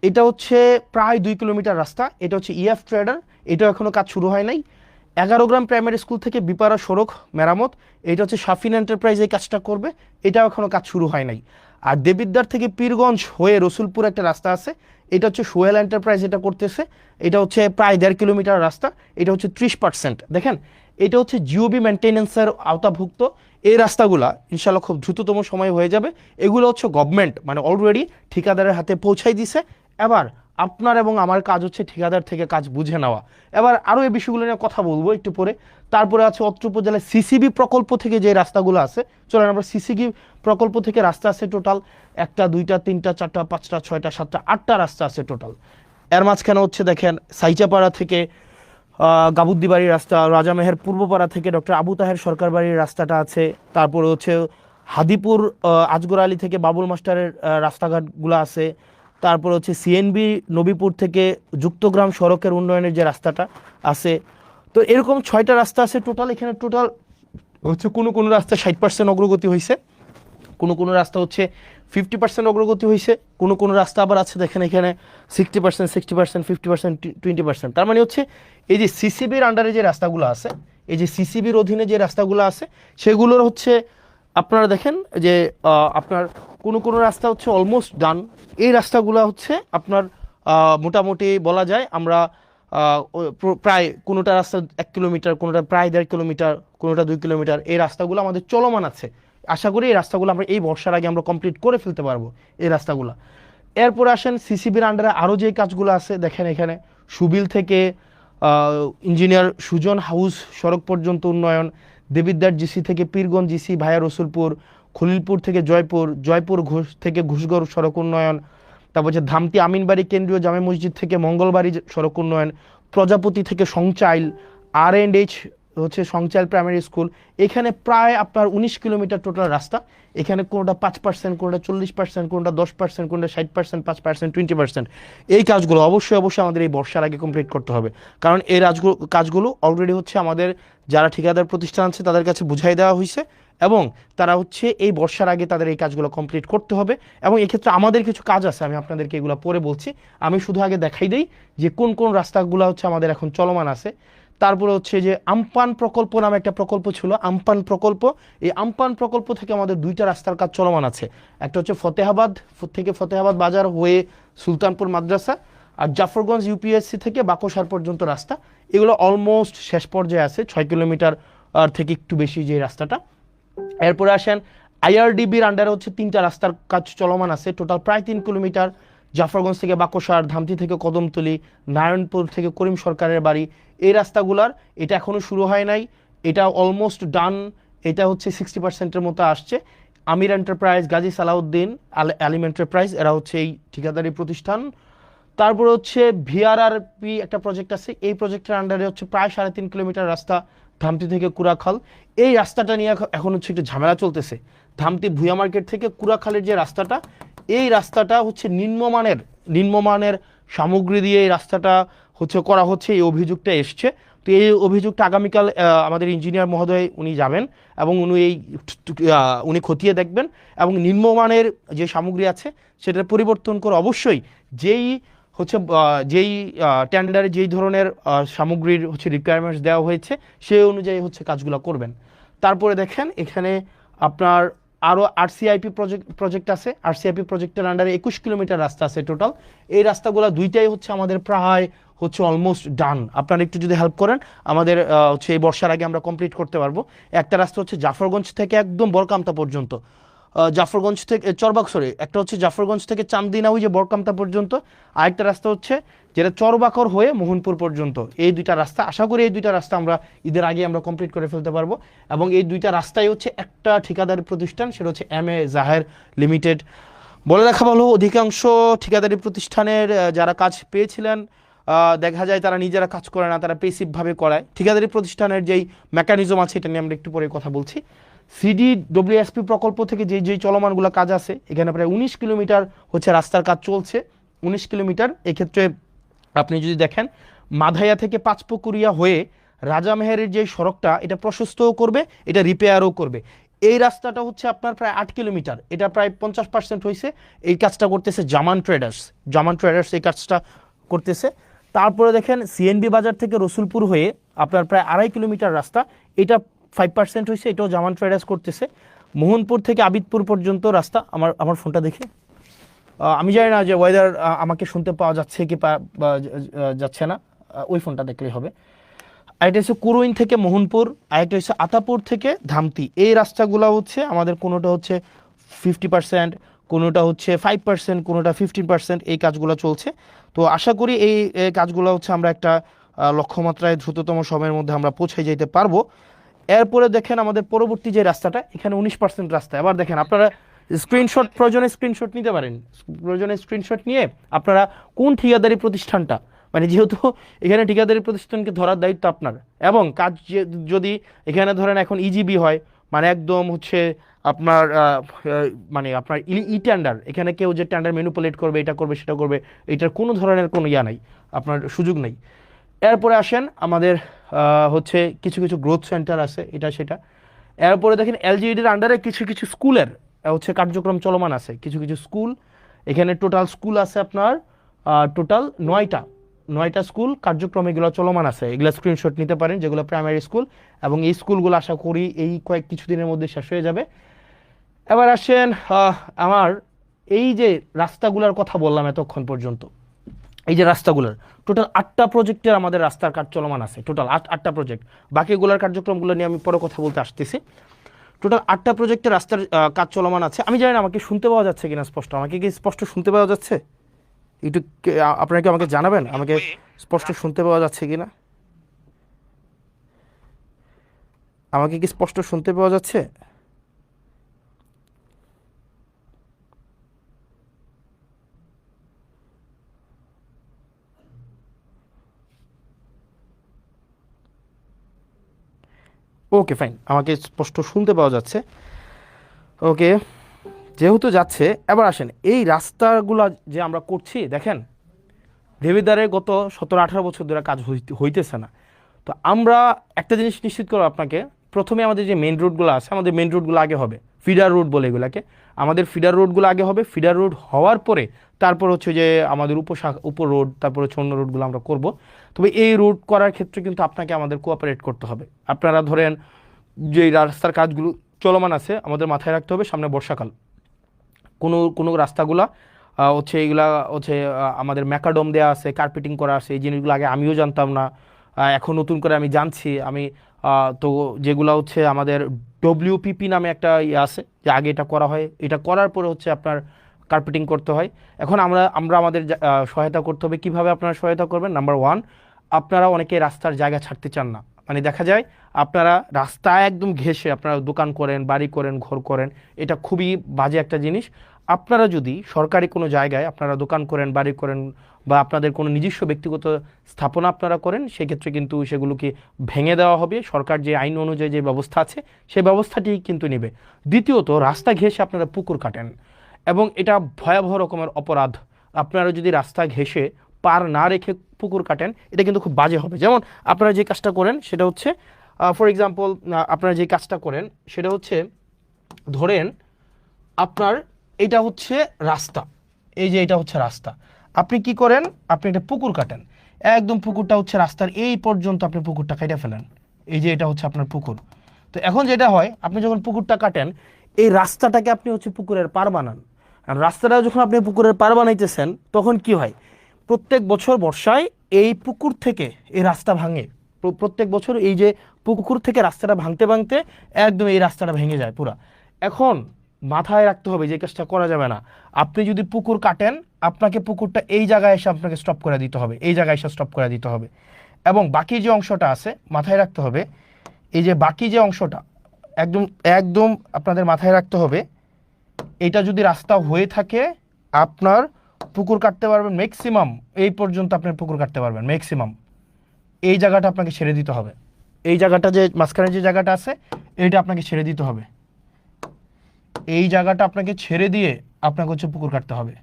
এটা হচ্ছে প্রায় 2 কিলোমিটার রাস্তা, এটা হচ্ছে ইএফ ট্রেডার, এটাও এখনও কাজ শুরু হয় নাই। 11 গ্রাম প্রাইমারি স্কুল থেকে বিপাড়া সড়ক মেরামত, এটা হচ্ছে শাফিন এন্টারপ্রাইজ এই কাজটা করবে, এটাও এখনও কাজ শুরু হয় নাই। আর দেবিদ্বার থেকে পীরগঞ্জ হয়ে রসুলপুর একটা রাস্তা আছে, এটা হচ্ছে সোহেল এন্টারপ্রাইজ এটা করতেছে, এটা হচ্ছে প্রায় 1.5 কিলোমিটার রাস্তা, এটা হচ্ছে 30%। দেখেন এটা হচ্ছে জিওবি মেনটেন্যান্সের আওতাভুক্ত। এই রাস্তাগুলা ইনশাল্লাহ খুব দ্রুততম সময়ে হয়ে যাবে। এগুলো হচ্ছে গভর্নমেন্ট মানে অলরেডি ঠিকাদারের হাতে পৌঁছাই দিছে। এবার আপনার এবং আমার কাজ হচ্ছে ঠিকাদার থেকে কাজ বুঝে নেওয়া। এবার আরও এই বিষয়গুলো নিয়ে কথা বলবো একটু পরে। তারপরে আছে অত্র উপজেলায় সিসিবি প্রকল্প থেকে যে রাস্তাগুলো আছে, চলেন আমরা সিসিবি প্রকল্প থেকে রাস্তা আছে টোটাল 1টা 2টা 3টা 4টা 5টা 6টা 7টা 8টা রাস্তা আছে টোটাল। এর মাঝখানে হচ্ছে দেখেন সাইচাপাড়া থেকে গাবুদ্দি বাড়ির রাস্তা, রাজামেহের পূর্বপাড়া থেকে ডক্টর আবু তাহের সরকার বাড়ির রাস্তাটা আছে। তারপরে হচ্ছে হাদিপুর আজগর আলী থেকে বাবুল মাস্টারের রাস্তাঘাটগুলো আছে। তারপরে হচ্ছে সিএনবি নবীপুর থেকে যুক্তগ্রাম সড়কের উন্নয়নের যে রাস্তাটা আছে। তো এরকম 6টা রাস্তা আছে টোটাল। এখানে টোটাল হচ্ছে কোনো রাস্তা 60% অগ্রগতি হয়েছে, কোনো রাস্তা হচ্ছে 50% অগ্রগতি হয়েছে, কোনো রাস্তা আবার আছে দেখেন এখানে 60%, 60%, 50%, 20%। তার মানে হচ্ছে এই যে সিসিবির আন্ডারে যে রাস্তাগুলো আছে, এই যে সিসিবির অধীনে যে রাস্তাগুলো আছে, সেগুলোর হচ্ছে আপনারা দেখেন যে আপনার কোনো রাস্তা হচ্ছে অলমোস্ট ডান। এই রাস্তাগুলো হচ্ছে আপনার মোটামুটি বলা যায় আমরা প্রায় কোনোটা রাস্তা 1 কিলোমিটার, কোনোটা প্রায় 1.5 কিলোমিটার, কোনোটা 2 কিলোমিটার, এই রাস্তাগুলো আমাদের চলমান আছে। আশা করি এই রাস্তাগুলো আমরা এই বর্ষার আগে আমরা কমপ্লিট করে ফেলতে পারবো এই রাস্তাগুলো। এরপর আসেন সিসিবির আন্ডারে আরও যে কাজগুলো আছে, দেখেন এখানে সুবিল থেকে ইঞ্জিনিয়ার সুজন হাউস সড়ক পর্যন্ত উন্নয়ন, দেবিদ্বার জিসি থেকে পীরগঞ্জ জিসি ভায়া রসুলপুর, খলিলপুর থেকে জয়পুর ঘোষ থেকে ঘুষগড় সড়ক উন্নয়ন। তারপর হচ্ছে ধামতি আমিনবাড়ি কেন্দ্রীয় জামে মসজিদ থেকে মঙ্গলবাড়ি সড়ক উন্নয়ন, প্রজাপতি থেকে সংচাইল, R&H হচ্ছে সংচাইল প্রাইমারি স্কুল। এখানে প্রায় আপনার 19 কিলোমিটার টোটাল রাস্তা। এখানে কোনোটা 5%, কোনোটা 40%, কোনোটা 10%, কোনোটা 60%, 5%, 20%। এই কাজগুলো অবশ্যই আমাদের এই বর্ষার আগে কমপ্লিট করতে হবে, কারণ এই কাজগুলো অলরেডি হচ্ছে আমাদের যারা ঠিকাদার প্রতিষ্ঠান আছে তাদের কাছে বুঝাই দেওয়া হয়েছে, এবং তারা হচ্ছে এই বর্ষার আগে তাদের এই কাজগুলো কমপ্লিট করতে হবে। এবং এক্ষেত্রে আমাদের কিছু কাজ আছে, আমি আপনাদেরকে এগুলো পরে বলছি। আমি শুধু আগে দেখাই দিই যে কোন রাস্তাগুলো হচ্ছে আমাদের এখন চলমান আছে। তারপরে হচ্ছে যে আমপান প্রকল্প নামে একটা প্রকল্প ছিল, আমপান প্রকল্প। এই আমপান প্রকল্প থেকে আমাদের 2টা রাস্তার কাজ চলমান আছে। একটা হচ্ছে ফতেহাবাদ থেকে ফতেহাবাদ বাজার হয়ে সুলতানপুর মাদ্রাসা, আর জাফরগঞ্জ ইউপিএসসি থেকে বাকশার পর্যন্ত রাস্তা। এগুলো অলমোস্ট শেষ পর্যায়ে আছে, 6 কিলোমিটার থেকে একটু বেশি যে রাস্তাটা। এরপরে আসেন IRDBর আন্ডারে হচ্ছে 3টা রাস্তার কাজ চলমান আছে, টোটাল প্রায় 3 কিলোমিটার। জাফরগঞ্জ থেকে বাকশার, ধামতি থেকে কদমতলি, নারায়ণপুর থেকে করিম সরকারের বাড়ি, এই রাস্তাগুলার এটা এখনও শুরু হয় নাই, এটা অলমোস্ট ডান। এটা হচ্ছে 60%-এর মতো আসছে। আমির এন্টারপ্রাইজ, গাজী সালাউদ্দিন, আলিম এন্টারপ্রাইজ, এরা হচ্ছে এই ঠিকাদারি প্রতিষ্ঠান। তারপরে হচ্ছে VRRP একটা প্রজেক্ট আছে, এই প্রজেক্টের আন্ডারে হচ্ছে প্রায় 3.5 কিলোমিটার রাস্তা ধামতি থেকে কুড়াখাল। এই রাস্তাটা নিয়ে এখন হচ্ছে একটু ঝামেলা চলতেছে। ধামতি ভুয়া মার্কেট থেকে কুড়াখালের যে রাস্তাটা, এই রাস্তাটা হচ্ছে নিম্নমানের সামগ্রী দিয়ে এই রাস্তাটা হচ্ছে করা হচ্ছে, এই অভিযোগটা এসছে। তো এই অভিযোগটা আগামীকাল আমাদের ইঞ্জিনিয়ার মহোদয় উনি যাবেন এবং উনি খতিয়ে দেখবেন এবং নিম্নমানের যে সামগ্রী আছে সেটা পরিবর্তন করে অবশ্যই যেই টেন্ডারে যেই ধরনের সামগ্রীর হচ্ছে রিকোয়ারমেন্টস দেওয়া হয়েছে সেই অনুযায়ী হচ্ছে কাজগুলো করবেন। তারপরে দেখেন এখানে আপনার আরও প্রজেক্ট আছে। আরসিআইপি প্রজেক্টের আন্ডারে 21 কিলোমিটার রাস্তা আছে টোটাল। এই রাস্তাগুলো দুইটাই হচ্ছে আমাদের প্রায় হচ্ছে অলমোস্ট ডান। আপনারা একটু যদি হেল্প করেন আমাদের হচ্ছে এই বর্ষার আগে আমরা কমপ্লিট করতে পারবো। একটা রাস্তা হচ্ছে জাফরগঞ্জ থেকে একদম বরকামতা পর্যন্ত, জাফরগঞ্জ থেকে একটা হচ্ছে জাফরগঞ্জ থেকে চান্দিনা ওই যে বরকামতা পর্যন্ত, আরেকটা রাস্তা হচ্ছে যেটা চরবাকর হয়ে মোহনপুর পর্যন্ত। এই দুইটা রাস্তা, আশা করি এই দুইটা রাস্তা আমরা ঈদের আগে আমরা কমপ্লিট করে ফেলতে পারবো। এবং এই দুইটা রাস্তাই হচ্ছে একটা ঠিকাদারি প্রতিষ্ঠান, সেটা হচ্ছে MA জাহের লিমিটেড। বলে রাখা ভালো, অধিকাংশ ঠিকাদারি প্রতিষ্ঠানের যারা কাজ পেয়েছিলেন দেখা যায় তারা নিজেরা কাজ করে না, তারা পেসিভভাবে করায়। ঠিকাদারি প্রতিষ্ঠানের যেই মেকানিজম আছে এটা নিয়ে আমরা একটু পরে কথা বলছি। CDWSP প্রকল্প থেকে যেই চলমানগুলো কাজ আছে, এখানে প্রায় 19 কিলোমিটার হচ্ছে রাস্তার কাজ চলছে। 19 কিলোমিটার, এক্ষেত্রে আপনি যদি দেখেন মাধাইয়া থেকে পাঁচপুকুরিয়া হয়ে রাজামেহেরের যে সড়কটা এটা প্রশস্তও করবে, এটা রিপেয়ারও করবে। এই রাস্তাটা হচ্ছে আপনার প্রায় 8 কিলোমিটার, এটা প্রায় 50% হয়েছে। এই কাজটা করতেছে জামান ট্রেডার্স এই কাজটা করতেছে। তারপরে দেখেন CNB বাজার থেকে রসুলপুর হয়ে আপনার প্রায় 2.5 কিলোমিটার রাস্তা, এটা 5% হয়েছে, এটাও জামান ট্রেডার্স করতেছে। মোহনপুর থেকে আবিদপুর পর্যন্ত রাস্তা, আমার ফোনটা দেখে আমি জানি না যে ওয়েদার আমাকে শুনতে পাওয়া যাচ্ছে কি যাচ্ছে না, ওই ফোনটা দেখলেই হবে। আরেকটা হচ্ছে কুরুইন থেকে মোহনপুর, আরেকটা হচ্ছে আতাপুর থেকে ধামতি। এই রাস্তাগুলো হচ্ছে আমাদের কোনোটা হচ্ছে 50%, কোনোটা হচ্ছে 5%, কোনোটা 15%, এই কাজগুলো চলছে। তো আশা করি এই কাজগুলো হচ্ছে আমরা একটা লক্ষ্যমাত্রায় দ্রুততম সময়ের মধ্যে আমরা পৌঁছে যেতে পারবো। এরপরে দেখেন আমাদের পরবর্তী যে রাস্তাটা, এখানে 19% রাস্তা। এবার দেখেন আপনারা প্রয়োজনে স্ক্রিনশট নিতে পারেন। প্রয়োজনে স্ক্রিনশট নিয়ে আপনারা কোন ঠিকাদারি প্রতিষ্ঠানটা, মানে যেহেতু এখানে ঠিকাদারি প্রতিষ্ঠানকে ধরার দায়িত্ব আপনার, এবং কাজ যদি এখানে ধরেন এখন ইজিবি হয়, মানে একদম হচ্ছে আপনার মানে আপনার টেন্ডার, এখানে কেউ যে টেন্ডার ম্যানিপুলেট করবে, এটা করবে সেটা করবে, এটার কোনো ধরনের কোনো নাই, আপনার সুযোগ নেই। এরপরে আসেন আমাদের হচ্ছে কিছু গ্রোথ সেন্টার আছে, এটা সেটা। এরপরে দেখেন LGEDর আন্ডারে কিছু স্কুলের হচ্ছে কার্যক্রম চলমান আছে, কিছু স্কুল। এখানে টোটাল স্কুল আছে আপনার টোটাল 9টা স্কুল কার্যক্রম এগুলো চলমান আছে। এগুলো স্ক্রিনশট নিতে পারেন, যেগুলো প্রাইমারি স্কুল, এবং এই স্কুলগুলো আশা করি এই কিছুদিনের মধ্যে শেষ হয়ে যাবে। এবার আসেন আমার এই যে রাস্তাগুলোর কথা বললাম এতক্ষণ পর্যন্ত, এই যে রাস্তাগুলোর টোটাল 8টা প্রজেক্টের আমাদের রাস্তার কাজ চলমান আছে, টোটাল 8টা প্রজেক্ট। বাকিগুলোর কার্যক্রমগুলো নিয়ে আমি পরে কথা বলতে আসতেছি। টোটাল 8টা প্রজেক্টের রাস্তার কাজ চলমান আছে। আমি জানি না আমাকে শুনতে পাওয়া যাচ্ছে কিনা স্পষ্ট, আমাকে কি স্পষ্ট শুনতে পাওয়া যাচ্ছে? একটু আপনারা কি আমাকে জানাবেন আমাকে স্পষ্ট শুনতে পাওয়া যাচ্ছে কিনা, আমাকে কি স্পষ্ট শুনতে পাওয়া যাচ্ছে? ওকে ফাইন, আমাকে স্পষ্ট শুনতে পাওয়া যাচ্ছে। ওকে, যেহেতু যাচ্ছে, এবার আসেন এই রাস্তাগুলো যে আমরা করছি, দেখেন দেবিদ্বারে গত 17-18 বছর ধরে কাজ হইতেছে না। তো আমরা একটা জিনিস নিশ্চিত করবো আপনাকে, প্রথমে আমাদের যে মেন রোডগুলো আছে, আমাদের মেন রোডগুলো আগে হবে, ফিডার রোড বলে এগুলাকে, আমাদের ফিডার রোডগুলো আগে হবে। ফিডার রোড হওয়ার পরে তারপর হচ্ছে যে আমাদের উপ রোড, তারপর হচ্ছে অন্য রোডগুলো আমরা করব। তবে এই রোড করার ক্ষেত্রে কিন্তু আপনাকে আমাদের কোঅপারেট করতে হবে। আপনারা ধরেন যে রাস্তার কাজগুলো চলমান আছে, আমাদের মাথায় রাখতে হবে সামনে বর্ষাকাল, কোনো রাস্তাগুলা হচ্ছে এইগুলা হচ্ছে আমাদের ম্যাকাডোম দেওয়া আছে, কার্পেটিং করা আছে, এই জিনিসগুলো আগে আমিও জানতাম না, এখন নতুন করে আমি জানছি। তো যেগুলো হচ্ছে আমাদের WPP নামে একটা ইয়ে আছে, যে আগে এটা করা হয়, এটা করার পরে হচ্ছে আপনার কার্পেটিং করতে হয়। এখন আমরা আমাদের সহায়তা করতে হবে। কিভাবে আপনারা সহায়তা করবেন? নাম্বার 1, আপনারা অনেকে রাস্তার জায়গা ছাড়তে চান না। মানে দেখা যায় আপনারা রাস্তায় একদম ঘেঁষে আপনারা দোকান করেন, বাড়ি করেন, ঘর করেন, এটা খুবই বাজে একটা জিনিস। আপনারা যদি সরকারি কোনো জায়গায় আপনারা দোকান করেন, বাড়ি করেন, বা আপনাদের কোনো নিজস্ব ব্যক্তিগত স্থাপনা আপনারা করেন, সেক্ষেত্রে কিন্তু সেগুলোকে ভেঙে দেওয়া হবে। সরকার যে আইন অনুযায়ী যে ব্যবস্থা আছে সেই ব্যবস্থাটি কিন্তু নেবে। দ্বিতীয়ত, রাস্তা ঘেঁষে আপনারা পুকুর কাটেন, এবং এটা ভয়াবহ রকমের অপরাধ। আপনারা যদি রাস্তা ঘেঁষে পার না রেখে পুকুর কাটেন, এটা কিন্তু খুব বাজে হবে। যেমন আপনারা যে কাজটা করেন সেটা হচ্ছে, ফর এক্সাম্পল, আপনারা যে কাজটা করেন সেটা হচ্ছে, ধরেন আপনার এটা হচ্ছে রাস্তা, এই যে এটা হচ্ছে রাস্তা, আপনি কি করেন, আপনি একটা পুকুর কাটেন, একদম পুকুরটা হচ্ছে রাস্তার এই পর্যন্ত আপনি পুকুরটা কেটে ফেলেন, এই যে এটা হচ্ছে আপনার পুকুর। তো এখন যেটা হয়, আপনি যখন পুকুরটা কাটেন, এই রাস্তাটাকে আপনি হচ্ছে পুকুরের পার বানান। আর রাস্তাটা যখন আপনি পুকুরের পার বানাইতেছেন, তখন কি হয়, প্রত্যেক বছর বর্ষায় এই পুকুর থেকে এই রাস্তা ভাঙে। প্রত্যেক বছর এই যে পুকুর থেকে রাস্তাটা ভাঙতে ভাঙতে একদম এই রাস্তাটা ভেঙে যায় পুরা। এখন মাথায় রাখতে হবে যে কাজটা করা যাবে না। আপনি যদি পুকুর কাটেন, আপনাকে পুকুরটা এই জায়গায় এসে আপনাকে স্টপ করে দিতে হবে, এই জায়গায় এসে স্টপ করে দিতে হবে। এবং বাকি যে অংশটা আছে মাথায় রাখতে হবে, এই যে বাকি যে অংশটা একদম একদম আপনাদের মাথায় রাখতে হবে, এটা যদি রাস্তা হয়ে থাকে, আপনার পুকুর কাটতে পারবেন ম্যাক্সিমাম এই পর্যন্ত, আপনার পুকুর কাটতে পারবেন ম্যাক্সিমাম। এই জায়গাটা আপনাকে ছেড়ে দিতে হবে, এই জায়গাটা যে মাঝখানে যে জায়গাটা আছে এইটা আপনাকে ছেড়ে দিতে হবে, এই জায়গাটা আপনাকে ছেড়ে দিয়ে আপনাকে হচ্ছে পুকুর কাটতে হবে।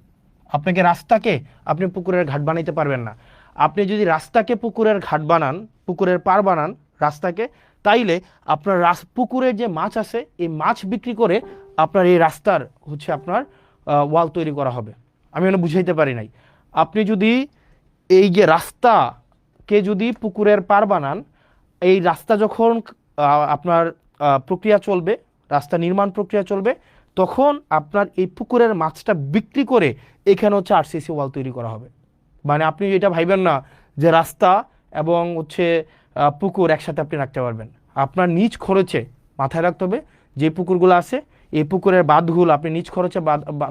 আপনাকে রাস্তাকে আপনি পুকুরের ঘাট বানাইতে পারবেন না। আপনি যদি রাস্তাকে পুকুরের ঘাট বানান, পুকুরের পার বানান রাস্তাকে, তাইলে আপনার পুকুরের যে মাছ আছে এই মাছ বিক্রি করে আপনার এই রাস্তার হচ্ছে আপনার ওয়াল তৈরি করা হবে। আমি মানে বুঝাইতে পারি নাই। আপনি যদি এই যে রাস্তাকে যদি পুকুরের পার বানান, এই রাস্তা যখন আপনার প্রক্রিয়া চলবে, রাস্তা নির্মাণ প্রক্রিয়া চলবে, তখন আপনার এই পুকুরের মাছটা বিক্রি করে এখানে হচ্ছে আরসিসি ওয়াল তৈরি করা হবে। মানে আপনি এটা ভাইবেন না যে রাস্তা এবং হচ্ছে পুকুর একসাথে আপনি রাখতে পারবেন। আপনার নিজ খরচে, মাথায় রাখতে হবে, যে পুকুরগুলো আছে এই পুকুরের বাঁধগুলো আপনি নিজ খরচে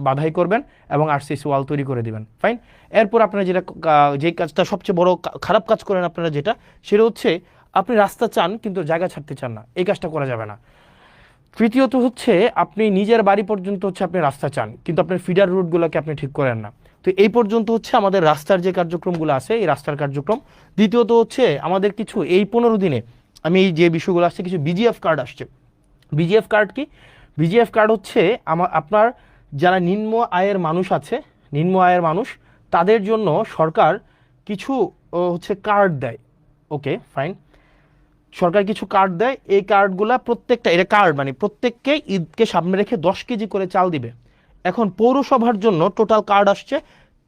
বাধাই করবেন এবং আরসিসি ওয়াল তৈরি করে দিবেন। ফাইন। এরপর আপনারা যেটা, যে কাজটা সবচেয়ে বড় খারাপ কাজ করেন আপনারা, যেটা সেটা হচ্ছে আপনি রাস্তা চান কিন্তু জায়গা ছাড়তে চান না, এই কাজটা করা যাবে না। তৃতীয়ত হচ্ছে, আপনি নিজের বাড়ি পর্যন্ত হচ্ছে আপনি রাস্তা চান কিন্তু আপনার ফিডার রুটগুলোকে আপনি ঠিক করেন না। তো এই পর্যন্ত হচ্ছে আমাদের রাস্তার যে কার্যক্রমগুলো আছে, এই রাস্তার কার্যক্রম। দ্বিতীয়ত হচ্ছে আমাদের কিছু এই 15 দিনে আমি এই যে বিষয়গুলো আসছে, কিছু বিজিএফ কার্ড আসছে। বিজিএফ কার্ড কি? বিজিএফ কার্ড হচ্ছে আপনার যারা নিম্ন আয়ের মানুষ আছে, নিম্ন আয়ের মানুষ, তাদের জন্য সরকার কিছু হচ্ছে কার্ড দেয়। ওকে ফাইন, সরকার কিছু কার্ড দেয়। এই কার্ডগুলা প্রত্যেকটা, এটা কার্ড মানে প্রত্যেককে ঈদকে সামনে রেখে 10 কেজি করে চাল দিবে। এখন পৌরসভার জন্য টোটাল কার্ড আসছে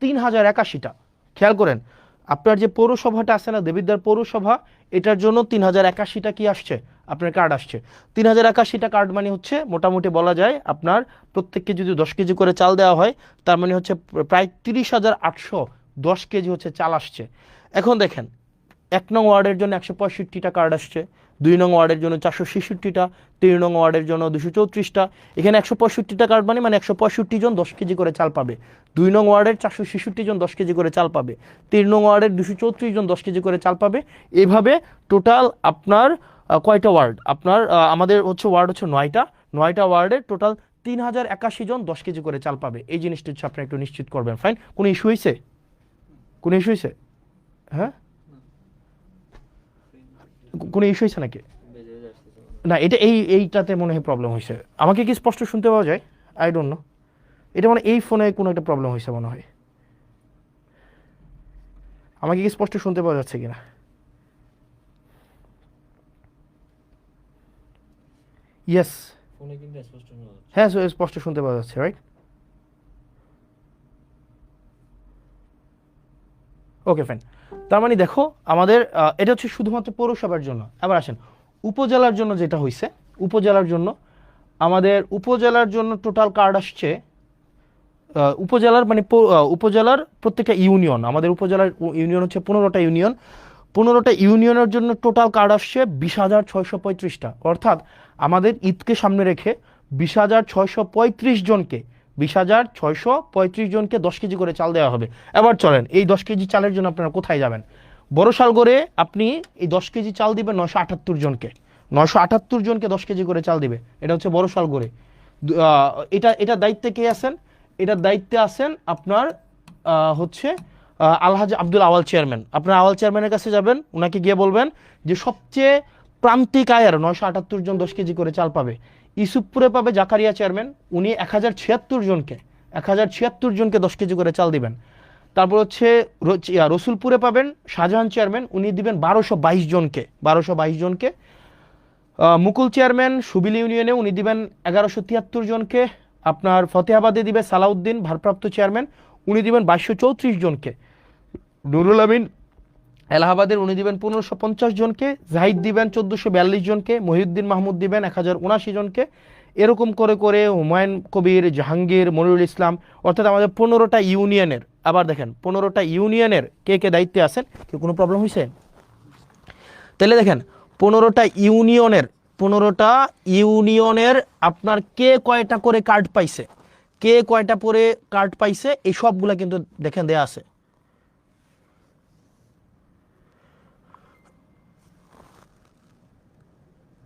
3081টা। খেয়াল করেন, আপনার যে পৌরসভাটা আছে না, দেবিদ্বার পৌরসভা, এটার জন্য 3081টা কি আসছে, আপনার কার্ড আসছে। 3081টা কার্ড মানে হচ্ছে মোটামুটি বলা যায় আপনার প্রত্যেককে যদি 10 কেজি করে চাল দেওয়া হয়, তার মানে হচ্ছে প্রায় 30,810 কেজি হচ্ছে চাল আসছে। এখন দেখেন, 1 নং ওয়ার্ডের জন্য 165টা কার্ড আসছে, 2 নং ওয়ার্ডের জন্য 466টা, 3 নং ওয়ার্ডের জন্য 234টা। এখানে 165টা কার্ড মানে 165 জন 10 কেজি করে চাল পাবে। 2 নং ওয়ার্ডের 466 জন 10 কেজি করে চাল পাবে। 3 নং ওয়ার্ডের 234 জন 10 কেজি করে চাল পাবে। এইভাবে টোটাল আপনার কয়টা ওয়ার্ড, আপনার আমাদের হচ্ছে ওয়ার্ড হচ্ছে 9টা ওয়ার্ডের টোটাল 3081 জন 10 কেজি করে চাল পাবে। এই জিনিসটা হচ্ছে আপনি একটু নিশ্চিত করবেন। ফাইন। কোনো ইস্যু হয়েছে? কোনো ইস্যু হয়েছে? হ্যাঁ, কোনো ইস্যু হয়েছে নাকি? না, এটা এইটাতে মনে হয় প্রবলেম হয়েছে। আমাকে কি স্পষ্ট শুনতে পাওয়া যায়? আই ডোন্ট নো, এটা মানে এই ফোনে কোনো একটা প্রবলেম হয়েছে মনে হয়। আমাকে কি স্পষ্ট শুনতে পাওয়া যাচ্ছে কিনা? ইয়েস, হ্যাঁ স্পষ্ট শুনতে পাওয়া যাচ্ছে, রাইট? Okay fine. তার মানে দেখো, আমাদের এটা হচ্ছে শুধুমাত্র পৌরসভার জন্য। এবার আসেন উপজেলার জন্য যেটা হয়েছে। উপজেলার জন্য আমাদের উপজেলার জন্য টোটাল কার্ড আসছে, উপজেলার মানে উপজেলার প্রত্যেকটা ইউনিয়ন, আমাদের উপজেলার ইউনিয়ন হচ্ছে 15টা ইউনিয়ন। 15টা ইউনিয়নের জন্য টোটাল কার্ড আসছে 20,635টা। অর্থাৎ আমাদের ঈদকে সামনে রেখে 20,635 জনকে, 20,635 জনকে 10 কেজি করে চাল দেওয়া হবে। এবার চলেন, এই 10 কেজি চালের জন্য আপনারা কোথায় যাবেন? বড়শালগড়ে আপনি এই 10 কেজি চাল দিবেন 978 জনকে। 978 জনকে 10 কেজি করে চাল দিবে। এটা হচ্ছে বড়শালগড়ে। এটা দায়িত্বে কে আছেন? এটার দায়িত্বে আছেন আপনার হচ্ছে আলহাজ আব্দুল আওয়াল চেয়ারম্যান। আপনার আওয়াল চেয়ারম্যানের কাছে যাবেন, ওনাকে গিয়ে বলবেন যে সবচেয়ে প্রান্তিক আয়ের 978 জন 10 কেজি করে চাল পাবে। ইসুফপুরে পাবে জাকারিয়া চেয়ারম্যান, উনি 1076 জনকে 1076 জনকে 10 কেজি করে চাল দিবেন। তারপর হচ্ছে রসুলপুরে পাবেন শাহজাহান চেয়ারম্যান, উনি দিবেন 1222 জনকে। মুকুল চেয়ারম্যান সুবিল ইউনিয়নে উনি দিবেন 1173 জনকে। আপনার ফতেহাবাদে দিবে সালাউদ্দিন ভারপ্রাপ্ত চেয়ারম্যান, উনি দিবেন 2234 জনকে। নুরুল আমিন এলাহাবাদের উনি দিবেন 1550 জনকে। জাহিদ দিবেন 1442 জনকে। মহিউদ্দিন মাহমুদ দিবেন 1079 জনকে। এরকম করে করে হুমায়ুন কবির, জাহাঙ্গীর, মনিরুল ইসলাম, অর্থাৎ আমাদের 15টা ইউনিয়নের, আবার দেখেন 15টা ইউনিয়নের কে কে দায়িত্বে আছেন, কি কোনো প্রবলেম হয়েছে? তাহলে দেখেন 15টা ইউনিয়নের আপনার কে কয়টা করে কার্ড পাইছে, কে কয়টা করে কার্ড পাইছে, এই সবগুলা কিন্তু দেখেন দেয়া আছে।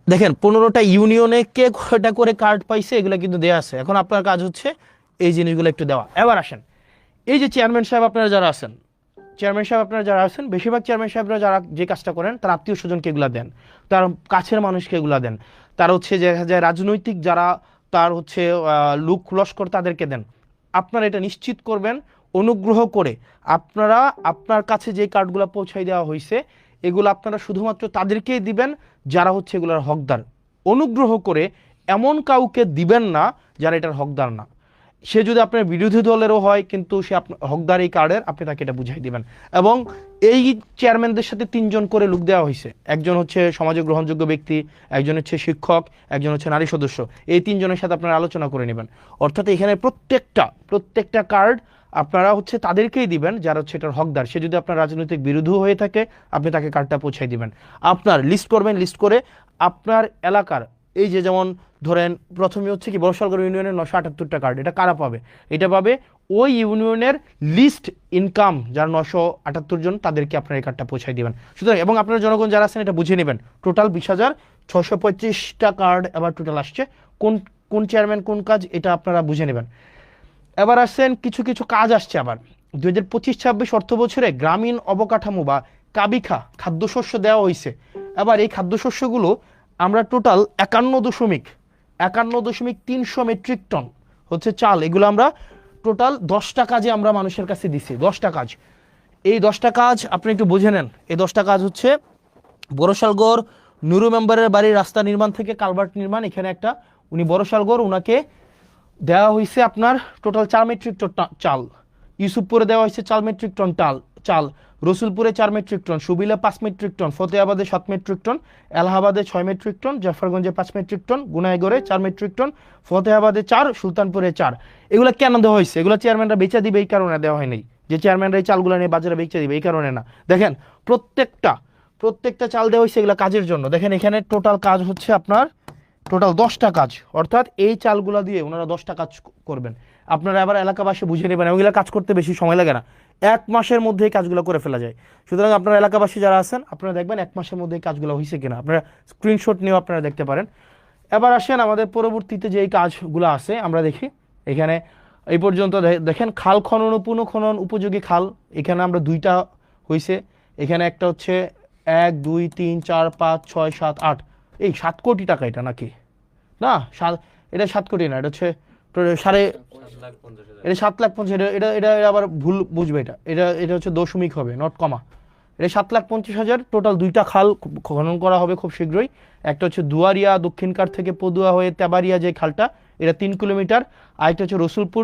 দেখেন 15টা ইউনিয়নে কে কয়টা করে কার্ড পাইছে এগুলো কিন্তু দেয়া আছে। এখন আপনার কাজ হচ্ছে এই জিনিসগুলো একটু দেওয়া। এবার আসেন, এই যে চেয়ারম্যান সাহেব আপনারা যারা আছেন, বেশিরভাগ চেয়ারম্যান সাহেবরা যারা যে কাজটা করেন তার আত্মীয় স্বজনকে এগুলা দেন, তার কাছের মানুষকে এগুলা দেন, তার হচ্ছে যে রাজনৈতিক যারা তার হচ্ছে লোক লস্কর তাদেরকে দেন। আপনারা এটা নিশ্চিত করবেন অনুগ্রহ করে আপনারা আপনার কাছে যে কার্ডগুলো পৌঁছাই দেওয়া হয়েছে এগুলো আপনারা শুধুমাত্র তাদেরকেই দিবেন যারা হচ্ছে এগুলোর হকদার। অনুগ্রহ করে এমন কাউকে দিবেন না যারা এটার হকদার না। সে যদি আপনার বিরোধী দলেরও হয় কিন্তু সে হকদার এই কার্ডের, আপনি তাকে এটা বুঝাই দিবেন। এবং এই চেয়ারম্যানদের সাথে 3 জন করে লোক দেওয়া হয়েছে, একজন হচ্ছে সমাজে গ্রহণযোগ্য ব্যক্তি, একজন হচ্ছে শিক্ষক, একজন হচ্ছে নারী সদস্য। এই 3 জনের সাথে আপনারা আলোচনা করে নেবেন। অর্থাৎ এখানে প্রত্যেকটা কার্ড আপনারা হচ্ছে তাদেরকেই দিবেন যারা হচ্ছে এটার হকদার। সে যদি আপনার রাজনৈতিক বিরোধী হয়ে থাকে আপনি তাকে কার্ডটা পৌঁছাই দিবেন। আপনার লিস্ট করবেন, লিস্ট করে আপনার এলাকার এই যে যেমন ধরেন প্রথমে হচ্ছে কি বড়শালগড় ইউনিয়নের 978টা কার্ড, এটা কারা পাবে? এটা পাবে ওই ইউনিয়নের লিস্ট ইনকাম যার 978 জন, তাদেরকে আপনার এই কার্ডটা পৌঁছাই দিবেন। সুতরাং এবং আপনারা জনগণ যারা আছেন এটা বুঝে নেবেন, টোটাল 20,625টা কার্ড এবার টোটাল আসছে। কোন চেয়ারম্যান কোন কাজ এটা আপনারা বুঝে নেবেন। এবার আসছেন কিছু কিছু কাজ আসছে আবার 2025-26 অর্থ বছরে গ্রামীণ অবকাঠামো বা কাবিখা খাদ্যশস্য দেওয়া হয়েছে। এবার এই খাদ্যশস্যগুলো আমরা টোটাল 51.300 মেট্রিক টন হচ্ছে চাল, এগুলো আমরা টোটাল 10টা কাজে আমরা মানুষের কাছে দিছি। 10টা কাজ, এই 10টা কাজ আপনি একটু বুঝে নেন। এই 10টা কাজ হচ্ছে বড়শালগড় নুরু মেম্বারের বাড়ির রাস্তা নির্মাণ থেকে কালভার্ট নির্মাণ, এখানে একটা উনি বড়শালগড় ওনাকে দেওয়া হয়েছে আপনার টোটাল 4 মেট্রিক টন চাল। ইউসুফপুরে দেওয়া হয়েছে 4 মেট্রিক টন চাল। রসুলপুরে 4 মেট্রিক টন, সুবিলে 5 মেট্রিক টন, ফতেহাবাদে 7 মেট্রিক টন, এলাহাবাদে 6 মেট্রিক টন, জাফরগঞ্জে 5 মেট্রিক টন, গুনাইগড়ে 4 মেট্রিক টন, ফতেহাবাদে 4, সুলতানপুরে 4। এগুলো কেন দেওয়া হয়েছে? এগুলো চেয়ারম্যানরা বেচা দিবে এই কারণে দেওয়া হয়নি যে চেয়ারম্যানরা এই চালগুলো নিয়ে বাজারে বেচা দিবে, এই কারণে না। দেখেন প্রত্যেকটা চাল দেওয়া হয়েছে এগুলো কাজের জন্য। দেখেন এখানে টোটাল কাজ হচ্ছে আপনার টোটাল 10টা কাজ, অর্থাৎ এই চালগুলো দিয়ে ওনারা 10টা কাজ করবেন। আপনারা এবার এলাকাবাসী বুঝে নেবেন, ওইগুলো কাজ করতে বেশি সময় লাগে না, 1 মাসের মধ্যে এই কাজগুলো করে ফেলা যায়। সুতরাং আপনারা এলাকাবাসী যারা আছেন আপনারা দেখবেন 1 মাসের মধ্যে এই কাজগুলো হয়েছে কিনা, আপনারা স্ক্রিনশট নিয়েও আপনারা দেখতে পারেন। এবার আসেন আমাদের পরবর্তীতে যে এই কাজগুলো আছে আমরা দেখি। এখানে এই পর্যন্ত দেখেন খাল খনন ও পুনঃখনন উপযোগী খাল, এখানে আমরা 2টা হয়েছে। এখানে একটা হচ্ছে 1 2 3 4 5 6 7 8, এই 7 কোটি টাকা এটা নাকি না, এটা 7 কোটি না, এটা হচ্ছে এটা 7,50,000, এটা আবার ভুল বুঝবে, এটা হচ্ছে দশমিক হবে, নট কমা। এটা 7,50,000 টোটাল। 2টা খাল খনন করা হবে খুব শীঘ্রই। একটা হচ্ছে দুয়ারিয়া দক্ষিণকার থেকে পদুয়া হয়ে তেবারিয়া যে খালটা, এটা 3 কিলোমিটার। আরেকটা হচ্ছে রসুলপুর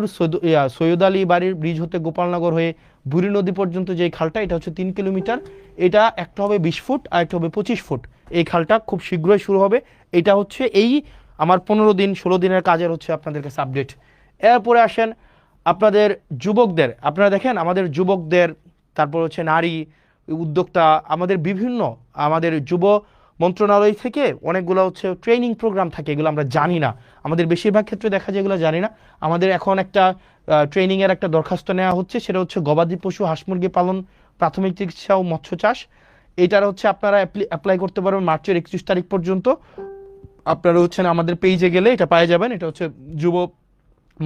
সৈয়দ আলী বাড়ির ব্রিজ হতে গোপালনগর হয়ে বুড়ি নদী পর্যন্ত যে খালটা, এটা হচ্ছে 3 কিলোমিটার। এটা একটা হবে 20 ফুট আর একটা হবে 25 ফুট। এই খালটা খুব শীঘ্রই শুরু হবে। এটা হচ্ছে এই আমার 15-16 দিনের কাজের হচ্ছে আপনাদের কাছে আপডেট। এরপরে আসেন আপনাদের যুবকদের, আপনারা দেখেন আমাদের যুবকদের, তারপর হচ্ছে নারী উদ্যোক্তা, আমাদের যুব মন্ত্রণালয় থেকে অনেকগুলো হচ্ছে ট্রেনিং প্রোগ্রাম থাকে, এগুলো আমরা জানি না। আমাদের বেশিরভাগ ক্ষেত্রে দেখা যায় এগুলো জানি না। আমাদের এখন একটা ট্রেনিংয়ের একটা দরখাস্ত নেওয়া হচ্ছে, সেটা হচ্ছে গবাদি পশু হাঁস মুরগি পালন, প্রাথমিক চিকিৎসা ও মৎস্য চাষ। এটার হচ্ছে আপনারা অ্যাপ্লাই করতে পারবেন মার্চের 31 তারিখ পর্যন্ত। আপনারা হচ্ছেন আমাদের পেজে গেলে এটা পেয়ে যাবেন। এটা হচ্ছে যুব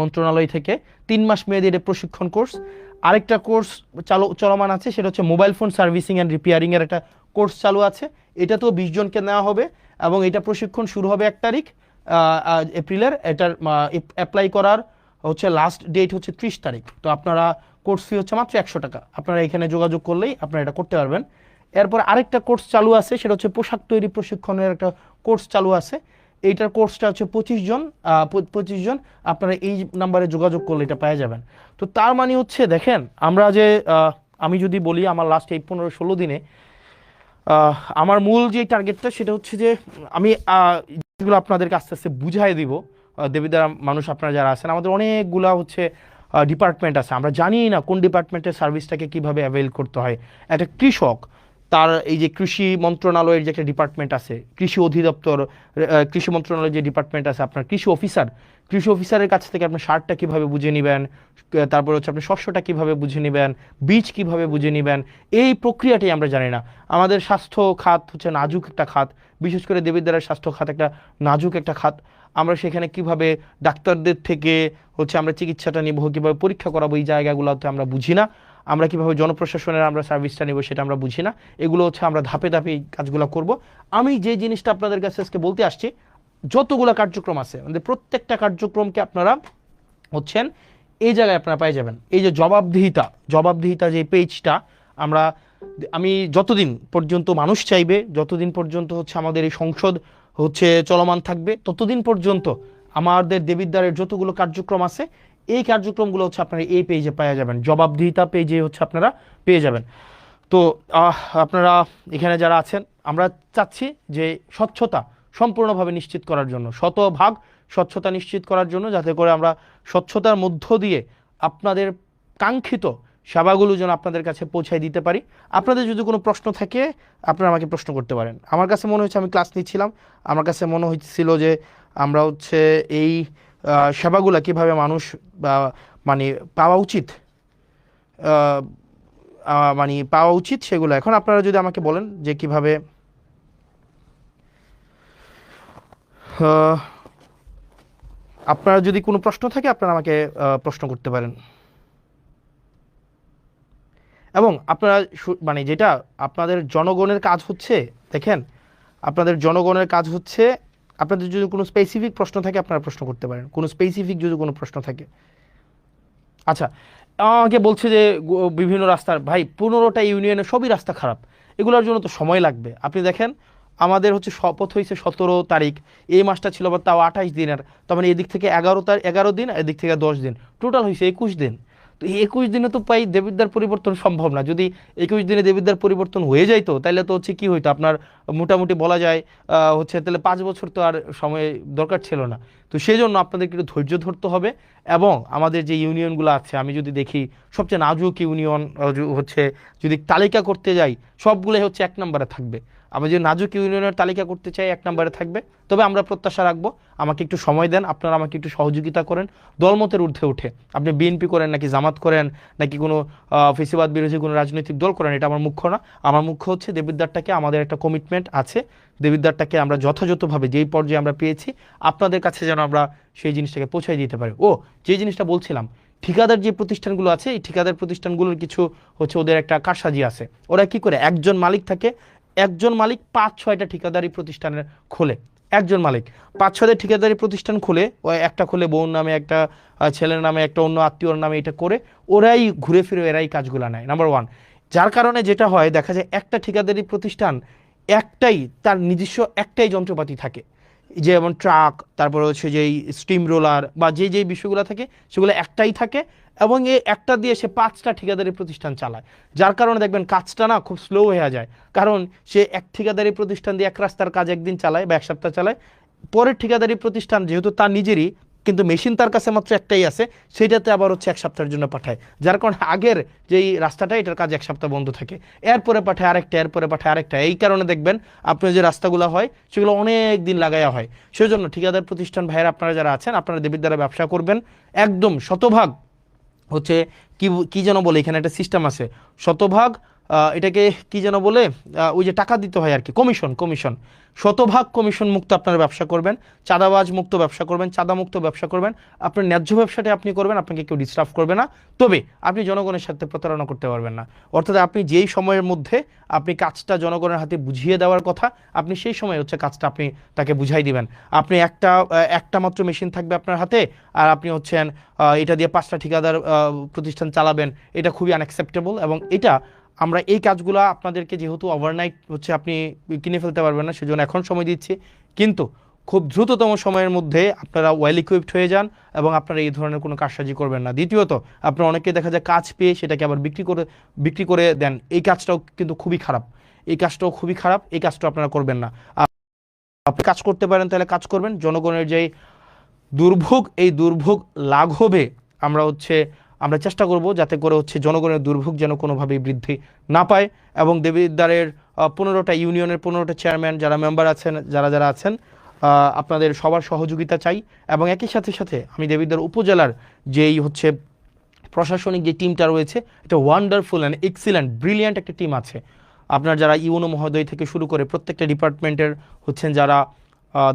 মন্ত্রণালয় থেকে 3 মাস মেয়াদী এটা প্রশিক্ষণ কোর্স। আরেকটা কোর্স চলমান আছে, সেটা হচ্ছে mobile phone servicing and repairing এর একটা কোর্স চালু আছে। এটা তো 20 জনকে নেওয়া হবে এবং এটা প্রশিক্ষণ শুরু হবে 1 তারিখ এপ্রিলের। এটার অ্যাপ্লাই করার হচ্ছে লাস্ট ডেট হচ্ছে 30 তারিখ। তো আপনারা কোর্স ফি হচ্ছে মাত্র 100 টাকা। আপনারা এখানে যোগাযোগ করলেই আপনারা এটা করতে পারবেন। এরপর আরেকটা কোর্স চালু আছে, সেটা হচ্ছে পোশাক তৈরি প্রশিক্ষণের একটা কোর্স চালু আছে। এইটার কোর্সটা হচ্ছে 25 জন আপনারা এই নাম্বারে যোগাযোগ করলে এটা পেয়ে যাবেন। তো তার মানে হচ্ছে দেখেন, আমরা যে আমি যদি বলি আমার লাস্ট এই 15-16 দিনে আমার মূল যে টার্গেটটা সেটা হচ্ছে যে আমি যেগুলো আপনাদেরকে আস্তে আস্তে বুঝাই দিব। দেবিদ্বার মানুষ আপনারা যারা আছেন, আমাদের অনেকগুলা হচ্ছে ডিপার্টমেন্ট আছে, আমরা জানি না কোন ডিপার্টমেন্টের সার্ভিসটাকে কিভাবে অ্যাভেল করতে হয়। একটা কৃষক, তার এই যে কৃষি মন্ত্রণালয়ের যে একটা ডিপার্টমেন্ট আছে, কৃষি অধিদপ্তর, কৃষি মন্ত্রণালয়ের যে ডিপার্টমেন্ট আছে, আপনার কৃষি অফিসারের কাছ থেকে আপনার সারটা কিভাবে বুঝে নেবেন, তারপর হচ্ছে আপনি শস্যটা কিভাবে বুঝে নেবেন, বীজ কিভাবে বুঝে নেবেন, এই প্রক্রিয়াটাই আমরা জানি না। আমাদের স্বাস্থ্য খাত হচ্ছে নাজুক একটা খাত, বিশেষ করে দেবিদ্বারের স্বাস্থ্য খাত একটা নাজুক একটা খাত। আমরা সেখানে কিভাবে ডাক্তারদের থেকে হচ্ছে আমরা চিকিৎসাটা নিব, কিভাবে পরীক্ষা করাবো, এই জায়গাগুলোতে আমরা বুঝি না। আমরা কিভাবে জনপ্রশাসনের আমরা সার্ভিসটা নেব সেটা আমরা বুঝি না। এগুলো হচ্ছে আমরা ধাপে ধাপে এই কাজগুলো করব। আমি যে জিনিসটা আপনাদের কাছে আজকে বলতে আসছি, যতগুলো কার্যক্রম আছে আমাদের প্রত্যেকটা কার্যক্রমকে আপনারা হচ্ছেন এই জায়গায় আপনারা পেয়ে যাবেন। এই যে জবাবদিহিতা যে পেজটা, আমি যতদিন পর্যন্ত মানুষ চাইবে, যতদিন পর্যন্ত হচ্ছে আমাদের এই সংসদ হচ্ছে চলমান থাকবে, ততদিন পর্যন্ত আমাদের দেবিদ্বারের যতগুলো কার্যক্রম আছে এই কার্যক্রমগুলো হচ্ছে আপনারা এই পেজে পেয়ে যাবেন, জবাবদিহিতা পেজে হচ্ছে আপনারা পেয়ে যাবেন। তো আপনারা এখানে যারা আছেন, আমরা চাচ্ছি যে স্বচ্ছতা সম্পূর্ণভাবে নিশ্চিত করার জন্য, শতভাগ স্বচ্ছতা নিশ্চিত করার জন্য, যাতে করে আমরা স্বচ্ছতার মধ্য দিয়ে আপনাদের কাঙ্ক্ষিত সেবাগুলো যেন আপনাদের কাছে পৌঁছায় দিতে পারি। আপনাদের যদি কোনো প্রশ্ন থাকে আপনারা আমাকে প্রশ্ন করতে পারেন। আমার কাছে মনে হচ্ছে, আমি ক্লাস নিচ্ছিলাম, আমার কাছে মনে হচ্ছিল যে আমরা হচ্ছে এই সেবাগুলো কিভাবে মানুষ মানে পাওয়া উচিত, সেগুলো এখন আপনারা যদি আমাকে বলেন যে কিভাবে আপনারা যদি কোনো প্রশ্ন থাকে আপনারা আমাকে প্রশ্ন করতে পারেন। এবং আপনারা মানে যেটা আপনাদের জনগণের কাজ হচ্ছে, দেখেন আপনাদের জনগণের কাজ হচ্ছে, আপনাদের যদি কোনো স্পেসিফিক প্রশ্ন থাকে আপনারা প্রশ্ন করতে পারেন, কোনো স্পেসিফিক যদি কোনো প্রশ্ন থাকে। আচ্ছা, আমাকে বলছে যে বিভিন্ন রাস্তার, ভাই 15টা ইউনিয়নে সবই রাস্তা খারাপ, এগুলোর জন্য তো সময় লাগবে। আপনি দেখেন আমাদের হচ্ছে শপথ হয়েছে 17 তারিখ, এই মাসটা ছিল আবার তাও 28 দিনের, তার মানে এদিক থেকে 11 দিন, এদিক থেকে 10 দিন, টোটাল হয়েছে 21 দিন। তো এই 21 দিনে তো প্রায় দেবিদ্বার পরিবর্তন সম্ভব না। যদি 21 দিনে দেবিদ্বার পরিবর্তন হয়ে যাইতো তাহলে তো হচ্ছে কি হইতো, আপনার মোটামুটি বলা যায় হচ্ছে তাহলে 5 বছর তো আর সময় দরকার ছিল না। তো সেই জন্য আপনাদেরকে একটু ধৈর্য ধরতে হবে। এবং আমাদের যে ইউনিয়নগুলো আছে, আমি যদি দেখি সবচেয়ে নাজুক ইউনিয়ন হচ্ছে, যদি তালিকা করতে যাই সবগুলোই হচ্ছে 1 নম্বরে থাকবে। আমি যে নাজুক ইউনিয়নের তালিকা করতে চাই 1 নম্বরে থাকবে। তবে আমরা প্রত্যাশা রাখবো, আমাকে একটু সময় দেন, আপনারা আমাকে একটু সহযোগিতা করেন। দলমতের ঊর্ধ্বে উঠে আপনি বিএনপি করেন নাকি জামাত করেন নাকি কোনো ফেসিবাদ বিরোধী কোনো রাজনৈতিক দল করেন, এটা আমার মুখ্য না। আমার মুখ্য হচ্ছে দেবিদ্বারটাকে, আমাদের একটা কমিটমেন্ট আছে, দেবিদ্বারটাকে আমরা যথাযথভাবে যেই পর্যায়ে আমরা পেয়েছি আপনাদের কাছে যেন আমরা সেই জিনিসটাকে পৌঁছাই দিতে পারি। যে জিনিসটা বলছিলাম, ঠিকাদার যে প্রতিষ্ঠানগুলো আছে, এই ঠিকাদার প্রতিষ্ঠানগুলোর কিছু হচ্ছে ওদের একটা কারসাজি আছে। ওরা কি করে, একজন মালিক থাকে, একজন মালিক 5-6টা ঠিকাদারি প্রতিষ্ঠানের খোলে। একজন মালিক 5-6টা ঠিকাদারি প্রতিষ্ঠান খোলে, ওই একটা খোলে বোন নামে, একটা ছেলের নামে, একটা অন্য আত্মীয়র নামে, এটা করে ওরাই ঘুরে ফিরে এরাই কাজগুলো নেয়, নাম্বার 1। যার কারণে যেটা হয়, দেখা যায় একটা ঠিকাদারি প্রতিষ্ঠান একটাই, তার নিজস্ব একটাই যন্ত্রপাতি থাকে, যেমন ট্রাক, তারপর হচ্ছে যেই স্টিম রোলার বা যেই বিষয়গুলো থাকে সেগুলো একটাই থাকে, এবং এই একটা দিয়ে সে 5টা ঠিকাদারি প্রতিষ্ঠান চালায়। যার কারণে দেখবেন কাজটা না খুব স্লো হয়ে যায়, কারণ সে এক ঠিকাদারি প্রতিষ্ঠান দিয়ে এক রাস্তার কাজ একদিন চালায় বা 1 সপ্তাহ চালায়, পরের ঠিকাদারি প্রতিষ্ঠান যেহেতু তার নিজেরই, কিন্তু মেশিন তার কাছে মাত্র একটাই আছে, সেইটাতে আবার হচ্ছে 1 সপ্তাহের জন্য পাঠায়। যার কারণে আগের যেই রাস্তাটা, এটার কাজ 1 সপ্তাহ বন্ধ থাকে, এরপরে পাঠায় আরেকটা, এরপরে পাঠায় আরেকটা। এই কারণে দেখবেন আপনার যে রাস্তাগুলো হয় সেগুলো অনেক দিন লাগাইয়া হয়। সেই জন্য ঠিকাদার প্রতিষ্ঠান ভাইয়েরা আপনারা যারা আছেন, আপনারা দেবিদ্বারে ব্যবসা করবেন, একদম শতভাগ হচ্ছে কি যেন বলে, এখানে একটা সিস্টেম আছে, শতভাগ এটাকে কি যেন বলে, ওই যে টাকা দিতে হয় আর কি, কমিশন, শতভাগ কমিশন মুক্ত আপনারা ব্যবসা করবেন, চাঁদাবাজ মুক্ত ব্যবসা করবেন, চাঁদা মুক্ত ব্যবসা করবেন, আপনার ন্যায্য ব্যবসাটা আপনি করবেন, আপনাকে কেউ ডিস্টার্ব করবে না, তবে আপনি জনগণের সাথে প্রতারণা করতে পারবেন না। অর্থাৎ আপনি যেই সময়ের মধ্যে আপনি কাজটা জনগণের হাতে বুঝিয়ে দেওয়ার কথা, আপনি সেই সময় হচ্ছে কাজটা আপনি তাকে বুঝাই দিবেন। আপনি একটা মাত্র মেশিন থাকবে আপনার হাতে, আর আপনি হচ্ছেন এটা দিয়ে 5টা ঠিকাদার প্রতিষ্ঠান চালাবেন, এটা খুবই আনঅ্যাকসেপ্টেবল। এবং এটা আমরা এই কাজগুলো আপনাদেরকে যেহেতু ওভারনাইট হচ্ছে আপনি কিনে ফেলতে পারবেন না, সেজন্য এখন সময় দিচ্ছি, কিন্তু খুব দ্রুততম সময়ের মধ্যে আপনারা ওয়েল ইকুইপড হয়ে যান এবং আপনারা এই ধরনের কোনো কারসাজি করবেন না। দ্বিতীয়ত, আপনারা অনেকে দেখা যায় কাজ পেয়ে সেটাকে আবার বিক্রি করে দেন, এই কাজটাও কিন্তু খুবই খারাপ, এই কাজটাও আপনারা করবেন না। আপনি কাজ করতে পারেন তাহলে কাজ করবেন, জনগণের যে দুর্ভোগ, এই দুর্ভোগ লাঘবে আমরা চেষ্টা করব যাতে করে হচ্ছে জনগণের দুর্ভোগ যেন কোনোভাবেই বৃদ্ধি না পায়। এবং দেবিদ্বারের 15টা ইউনিয়নের 15টা চেয়ারম্যান যারা মেম্বার আছেন, যারা আছেন, আপনাদের সবার সহযোগিতা চাই। এবং একই সাথে আমি দেবিদ্বার উপজেলার যেই হচ্ছে প্রশাসনিক যে টিমটা রয়েছে, এটা ওয়ান্ডারফুল অ্যান্ড এক্সিলেন্ট ব্রিলিয়ান্ট একটা টিম আছে। আপনার যারা ইউনো মহোদয় থেকে শুরু করে প্রত্যেকটা ডিপার্টমেন্টের হচ্ছেন যারা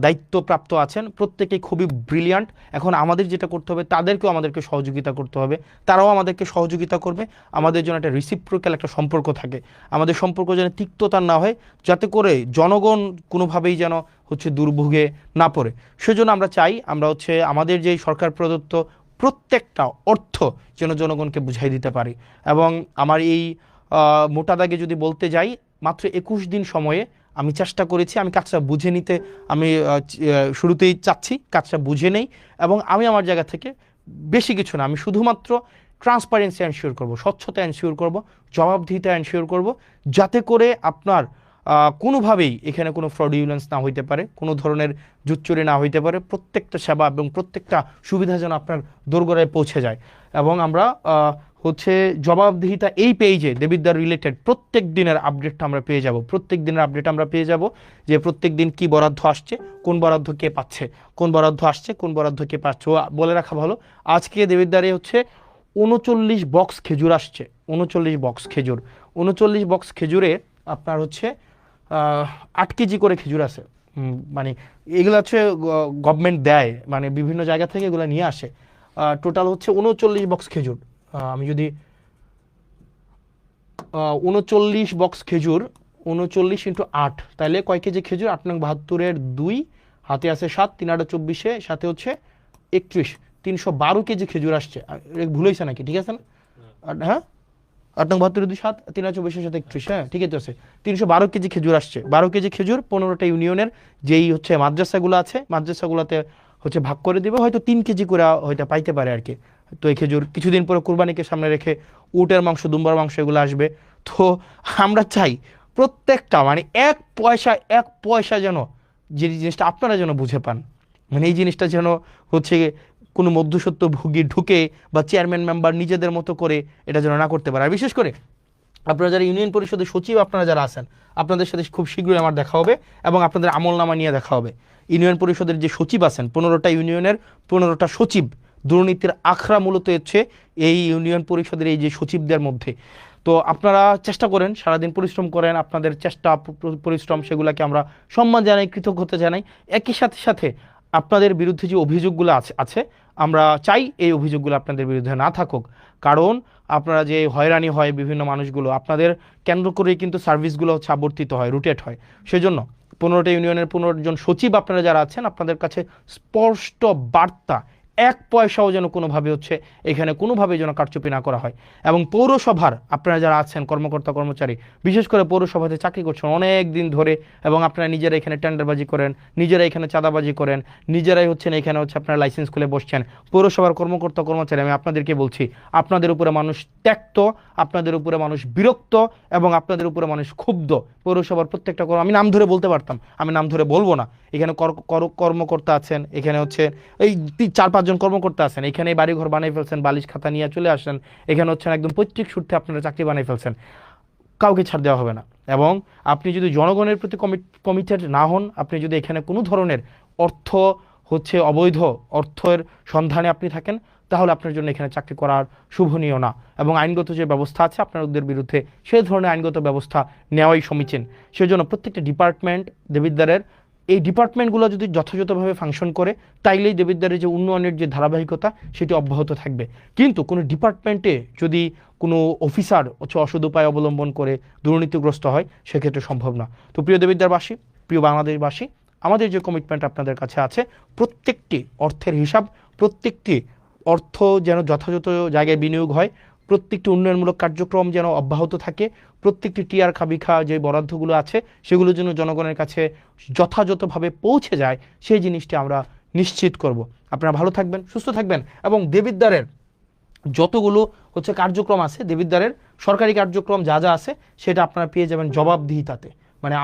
দায়িত্বপ্রাপ্ত আছেন, প্রত্যেকেই খুবই ব্রিলিয়ান্ট। এখন আমাদের যেটা করতে হবে, তাদেরকেও আমাদেরকে সহযোগিতা করতে হবে, তারাও আমাদেরকে সহযোগিতা করবে। আমাদের জন্য একটা রিসিপ্রোকাল একটা সম্পর্ক থাকে, আমাদের সম্পর্ক যেন তিক্ততা না হয়, যাতে করে জনগণ কোনোভাবেই যেন হচ্ছে দুর্ভোগে না পড়ে। সেজন্য আমরা চাই আমরা হচ্ছে আমাদের যেই সরকার প্রদত্ত প্রত্যেকটা অর্থ যেন জনগণকে বুঝাই দিতে পারি। এবং আমার এই মোটা দাগে যদি বলতে যাই, মাত্র 21 দিন সময়ে আমি চেষ্টা করেছি, আমি কাজটা বুঝে নিতে আমি শুরুতেই চাচ্ছি কাজটা বুঝে নেই। এবং আমি আমার জায়গা থেকে বেশি কিছু না, আমি শুধুমাত্র ট্রান্সপারেন্সি এনশিওর করব, স্বচ্ছতা এনশিওর করব, জবাবদিহিতা এনশিওর করব, যাতে করে আপনার কোনোভাবেই এখানে কোনো ফ্রডুলেন্স না হইতে পারে, কোনো ধরনের জুচ্চুরি না হইতে পারে, প্রত্যেকটা সেবা এবং প্রত্যেকটা সুবিধা যেন আপনার দোরগোড়ায় পৌঁছে যায়। এবং আমরা হচ্ছে জবাবদিহিতা এই পেজে দেবিদ্বার রিলেটেড প্রত্যেক দিনের আপডেটটা আমরা পেয়ে যাব, যে প্রত্যেক দিন কি বরাদ্দ আসছে, কোন বরাদ্দ কে পাচ্ছে, কোন বরাদ্দ আসছে, কোন বরাদ্দ কে পাচ্ছে। বলে রাখা ভালো, আজকে দেবিদ্বারে হচ্ছে 39 বক্স খেজুর আসছে, 39 বক্স খেজুরে আপনার হচ্ছে 8 কেজি করে খেজুর আছে। মানে এগুলো হচ্ছে গভর্নমেন্ট দেয়, মানে বিভিন্ন জায়গা থেকে এগুলো নিয়ে আসে। টোটাল হচ্ছে 39 বক্স খেজুর। আমি যদি 39 বক্স খেজুর 39 × 8, তাহলে কয় কেজি খেজুর? 8 নং 72-এর 2 হাতে আছে 7, 3 8 24, সাথে হচ্ছে 31, 312 কেজি খেজুর আসছে। ভুল হয়েছে নাকি? ঠিক আছে না? হ্যাঁ, 8 নং 72-এর 2 7, 3 8 24, সাথে 31, হ্যাঁ ঠিক আছে। 312 কেজি খেজুর আসছে। 12 কেজি খেজুর 15টা ইউনিয়নের যেই হচ্ছে মাদ্রাসাগুলো আছে, মাদ্রাসাগুলোতে হচ্ছে ভাগ করে দিবে, হয়তো 3 কেজি করে হয়তো পাইতে পারে আর কি। তো এই খেজুর কিছুদিন পরে কুরবানিকে সামনে রেখে উটের মাংস, দুম্বার মাংস এগুলো আসবে। তো আমরা চাই প্রত্যেকটা মানে এক পয়সা যেন, যে জিনিসটা আপনারা যেন বুঝে পান, মানে এই জিনিসটা যেন হচ্ছে কোনো মধ্যসত্ত্ব ভোগী ঢুকে বা চেয়ারম্যান মেম্বার নিজেদের মতো করে এটা যেন না করতে পারে। আর বিশেষ করে আপনারা যারা ইউনিয়ন পরিষদের সচিব আপনারা যারা আছেন, আপনাদের সাথে খুব শীঘ্রই আমার দেখা হবে এবং আপনাদের আমলনামা নিয়ে দেখা হবে। ইউনিয়ন পরিষদের যে সচিব আছেন, 15টা ইউনিয়নের 15টা সচিব, দুর্নীতির আখড়া মূলত হচ্ছে এই ইউনিয়ন পরিষদের এই যে সচিবদের মধ্যে। তো আপনারা চেষ্টা করেন, সারাদিন পরিশ্রম করেন, আপনাদের চেষ্টা পরিশ্রম সেগুলোকে আমরা সম্মান জানাই, কৃতজ্ঞতা জানাই। একই সাথে আপনাদের বিরুদ্ধে যে অভিযোগগুলো আছে আমরা চাই এই অভিযোগগুলো আপনাদের বিরুদ্ধে না থাকুক। কারণ আপনারা যে হয়রানি হয় বিভিন্ন মানুষগুলো, আপনাদের কেন্দ্র করেই কিন্তু সার্ভিসগুলো হচ্ছে আবর্তিত হয়, রুটেট হয়। সেজন্য 15টা ইউনিয়নের 15 জন সচিব আপনারা যারা আছেন, আপনাদের কাছে স্পষ্ট বার্তা, এক পয়সাও যেন কোনোভাবে হচ্ছে এখানে কোনোভাবে যেন কারচুপি না করা হয়। এবং পৌরসভার আপনারা যারা আছেন কর্মকর্তা কর্মচারী, বিশেষ করে পৌরসভাতে চাকরি করছেন অনেক দিন ধরে, এবং আপনারা নিজেরা এখানে টেন্ডারবাজি করেন, নিজেরা এখানে চাঁদাবাজি করেন, নিজেরাই হচ্ছেন এখানে হচ্ছে আপনারা লাইসেন্স খুলে বসছেন, পৌরসভার কর্মকর্তা কর্মচারী, আমি আপনাদেরকে বলছি, আপনাদের উপরে মানুষ ত্যক্ত, আপনাদের উপরে মানুষ বিরক্ত, এবং আপনাদের উপরে মানুষ ক্ষুব্ধ। পৌরসভার প্রত্যেকটা আমি নাম ধরে বলতে পারতাম, আমি নাম ধরে বলবো না। এখানে কর্মকর্তা আছেন, এখানে হচ্ছে এই 4-5 জন কর্মকর্তা আছেন, এখানে বাড়িঘর বানিয়ে ফেলছেন, বালিশ খাতা নিয়ে চলে আসেন, এখানে হচ্ছেন একদম পৈতৃক সূত্রে আপনারা চাকরি বানিয়ে ফেলছেন, কাউকে ছাড় দেওয়া হবে না। এবং আপনি যদি জনগণের প্রতি কমিটেড না হন, আপনি যদি এখানে কোনো ধরনের অর্থ হচ্ছে অবৈধ অর্থের সন্ধানে আপনি থাকেন, তাহলে আপনার জন্য এখানে চাকরি করার শুভনীয় না, এবং আইনগত যে ব্যবস্থা আছে আপনাদের বিরুদ্ধে সেই ধরনের আইনগত ব্যবস্থা নেওয়াই সমীচীন। সেজন্য প্রত্যেকটা ডিপার্টমেন্ট দেবিদ্বারের এই ডিপার্টমেন্টগুলো যদি যথাযথভাবে ফাংশন করে তাইলেই দেবিদ্বারের যে উন্নয়নের যে ধারাবাহিকতা সেটি অব্যাহত থাকবে। কিন্তু কোনো ডিপার্টমেন্টে যদি কোনো অফিসার হচ্ছে অসৎ উপায় অবলম্বন করে দুর্নীতিগ্রস্ত হয় সেক্ষেত্রে সম্ভব না। তো প্রিয় দেবিদ্বারবাসী, প্রিয় বাংলাদেশবাসী, আমাদের যে কমিটমেন্ট আপনাদের কাছে আছে, প্রত্যেকটি অর্থের হিসাব, প্রত্যেকটি অর্থ যেন যথাযথ জায়গায় বিনিয়োগ হয়, প্রত্যেকটি উন্নয়নমূলক কার্যক্রম যেন অব্যাহত থাকে, প্রত্যেকটি টিআর খাবিখা যে বরাদ্দগুলো আছে সেগুলো যেন জনগণের কাছে যথাযথভাবে পৌঁছে যায়, সেই জিনিসটি আমরা নিশ্চিত করব। আপনারা ভালো থাকবেন, সুস্থ থাকবেন, এবং দেবিদ্বারের যতগুলো হচ্ছে কার্যক্রম আছে, দেবিদ্বারের সরকারি কার্যক্রম যা যা আছে সেটা আপনারা পেয়ে যাবেন জবাবদিহিতাতে। মানে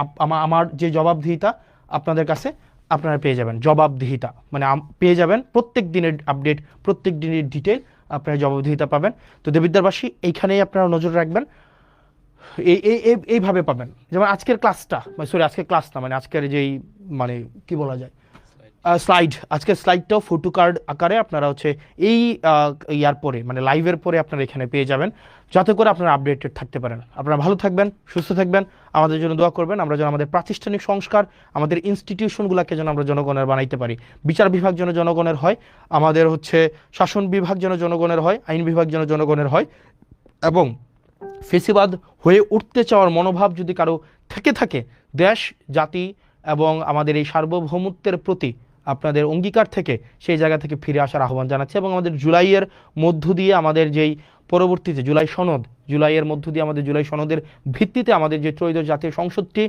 আমার যে জবাবদিহিতা আপনাদের কাছে আপনারা পেয়ে যাবেন, জবাবদিহিতা মানে পেয়ে যাবেন প্রত্যেক দিনের আপডেট, প্রত্যেক দিনের ডিটেল আপনারা জবাবদিহিতা পাবেন। তো দেবিদ্বারবাসী, এইখানেই আপনারা নজর রাখবেন, এইভাবে পাবেন। যেমন আজকের ক্লাসটা, সরি আজকের ক্লাস না, মানে আজকের যেই মানে কি বলা যায় স্লাইড, আজকের স্লাইডটাও ফটো কার্ড আকারে আপনারা হচ্ছে এই ইয়ার পরে মানে লাইভের পরে আপনারা এখানে পেয়ে যাবেন, যাতে করে আপনারা আপডেটেড থাকতে পারেন। আপনারা ভালো থাকবেন, সুস্থ থাকবেন, আমাদের জন্য দোয়া করবেন। আমরা যেন আমাদের প্রাতিষ্ঠানিক সংস্কার, আমাদের ইনস্টিটিউশনগুলোকে যেন আমরা জনগণের বানাইতে পারি। বিচার বিভাগ যেন জনগণের হয়, আমাদের হচ্ছে শাসন বিভাগ যেন জনগণের হয়, আইন বিভাগ যেন জনগণের হয়, এবং ফেসিবাদ হয়ে উঠতে চাওয়ার মনোভাব যদি কারো থেকে থাকে, দেশ জাতি এবং আমাদের এই সার্বভৌমত্বের প্রতি আপনাদের অঙ্গীকার থেকে সেই জায়গা থেকে ফিরে আসার আহ্বান জানাচ্ছি। এবং আমাদের জুলাইয়ের মধ্য দিয়ে আমাদের যেই পরবর্তীতে জুলাইয়ের মধ্য দিয়ে আমাদের জুলাই সনদের ভিত্তিতে আমাদের যে ত্রয়োদশ জাতীয় সংসদটি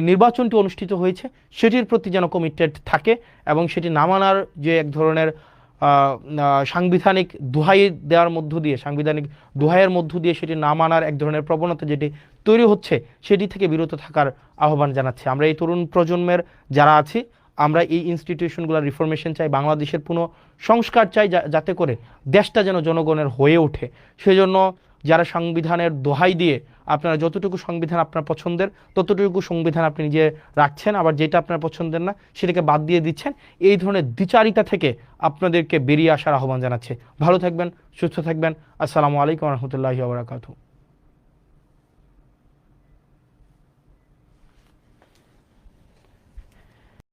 নির্বাচনটি অনুষ্ঠিত হয়েছে সেটির প্রতি যেন কমিটেড থাকে, এবং সেটি না মানার যে এক ধরনের সাংবিধানিক দোহাই দেওয়ার মধ্য দিয়ে, সাংবিধানিক দোহাইয়ের মধ্য দিয়ে সেটি না মানার এক ধরনের প্রবণতা যেটি তৈরি হচ্ছে সেটি থেকে বিরত থাকার আহ্বান জানাচ্ছি। আমরা এই তরুণ প্রজন্মের যারা আছি, আমরা এই ইনস্টিটিউশনগুলোর রিফরমেশন চাই, বাংলাদেশের পুনঃ সংস্কার চাই, যাতে করে দেশটা যেন জনগণের হয়ে ওঠে। সেজন্য যারা সংবিধানের দোহাই দিয়ে আপনারা যতটুকু সংবিধান আপনার পছন্দের ততটুকু সংবিধান আপনি নিজে রাখছেন, আবার যেটা আপনার পছন্দের না সেটাকে বাদ দিয়ে দিচ্ছেন, এই ধরনের দ্বিচারিতা থেকে আপনাদেরকে বেরিয়ে আসার আহ্বান জানাচ্ছে। ভালো থাকবেন, সুস্থ থাকবেন। আসসালামু আলাইকুম রহমতুল্লাহি ওয়া বারাকাতুহু।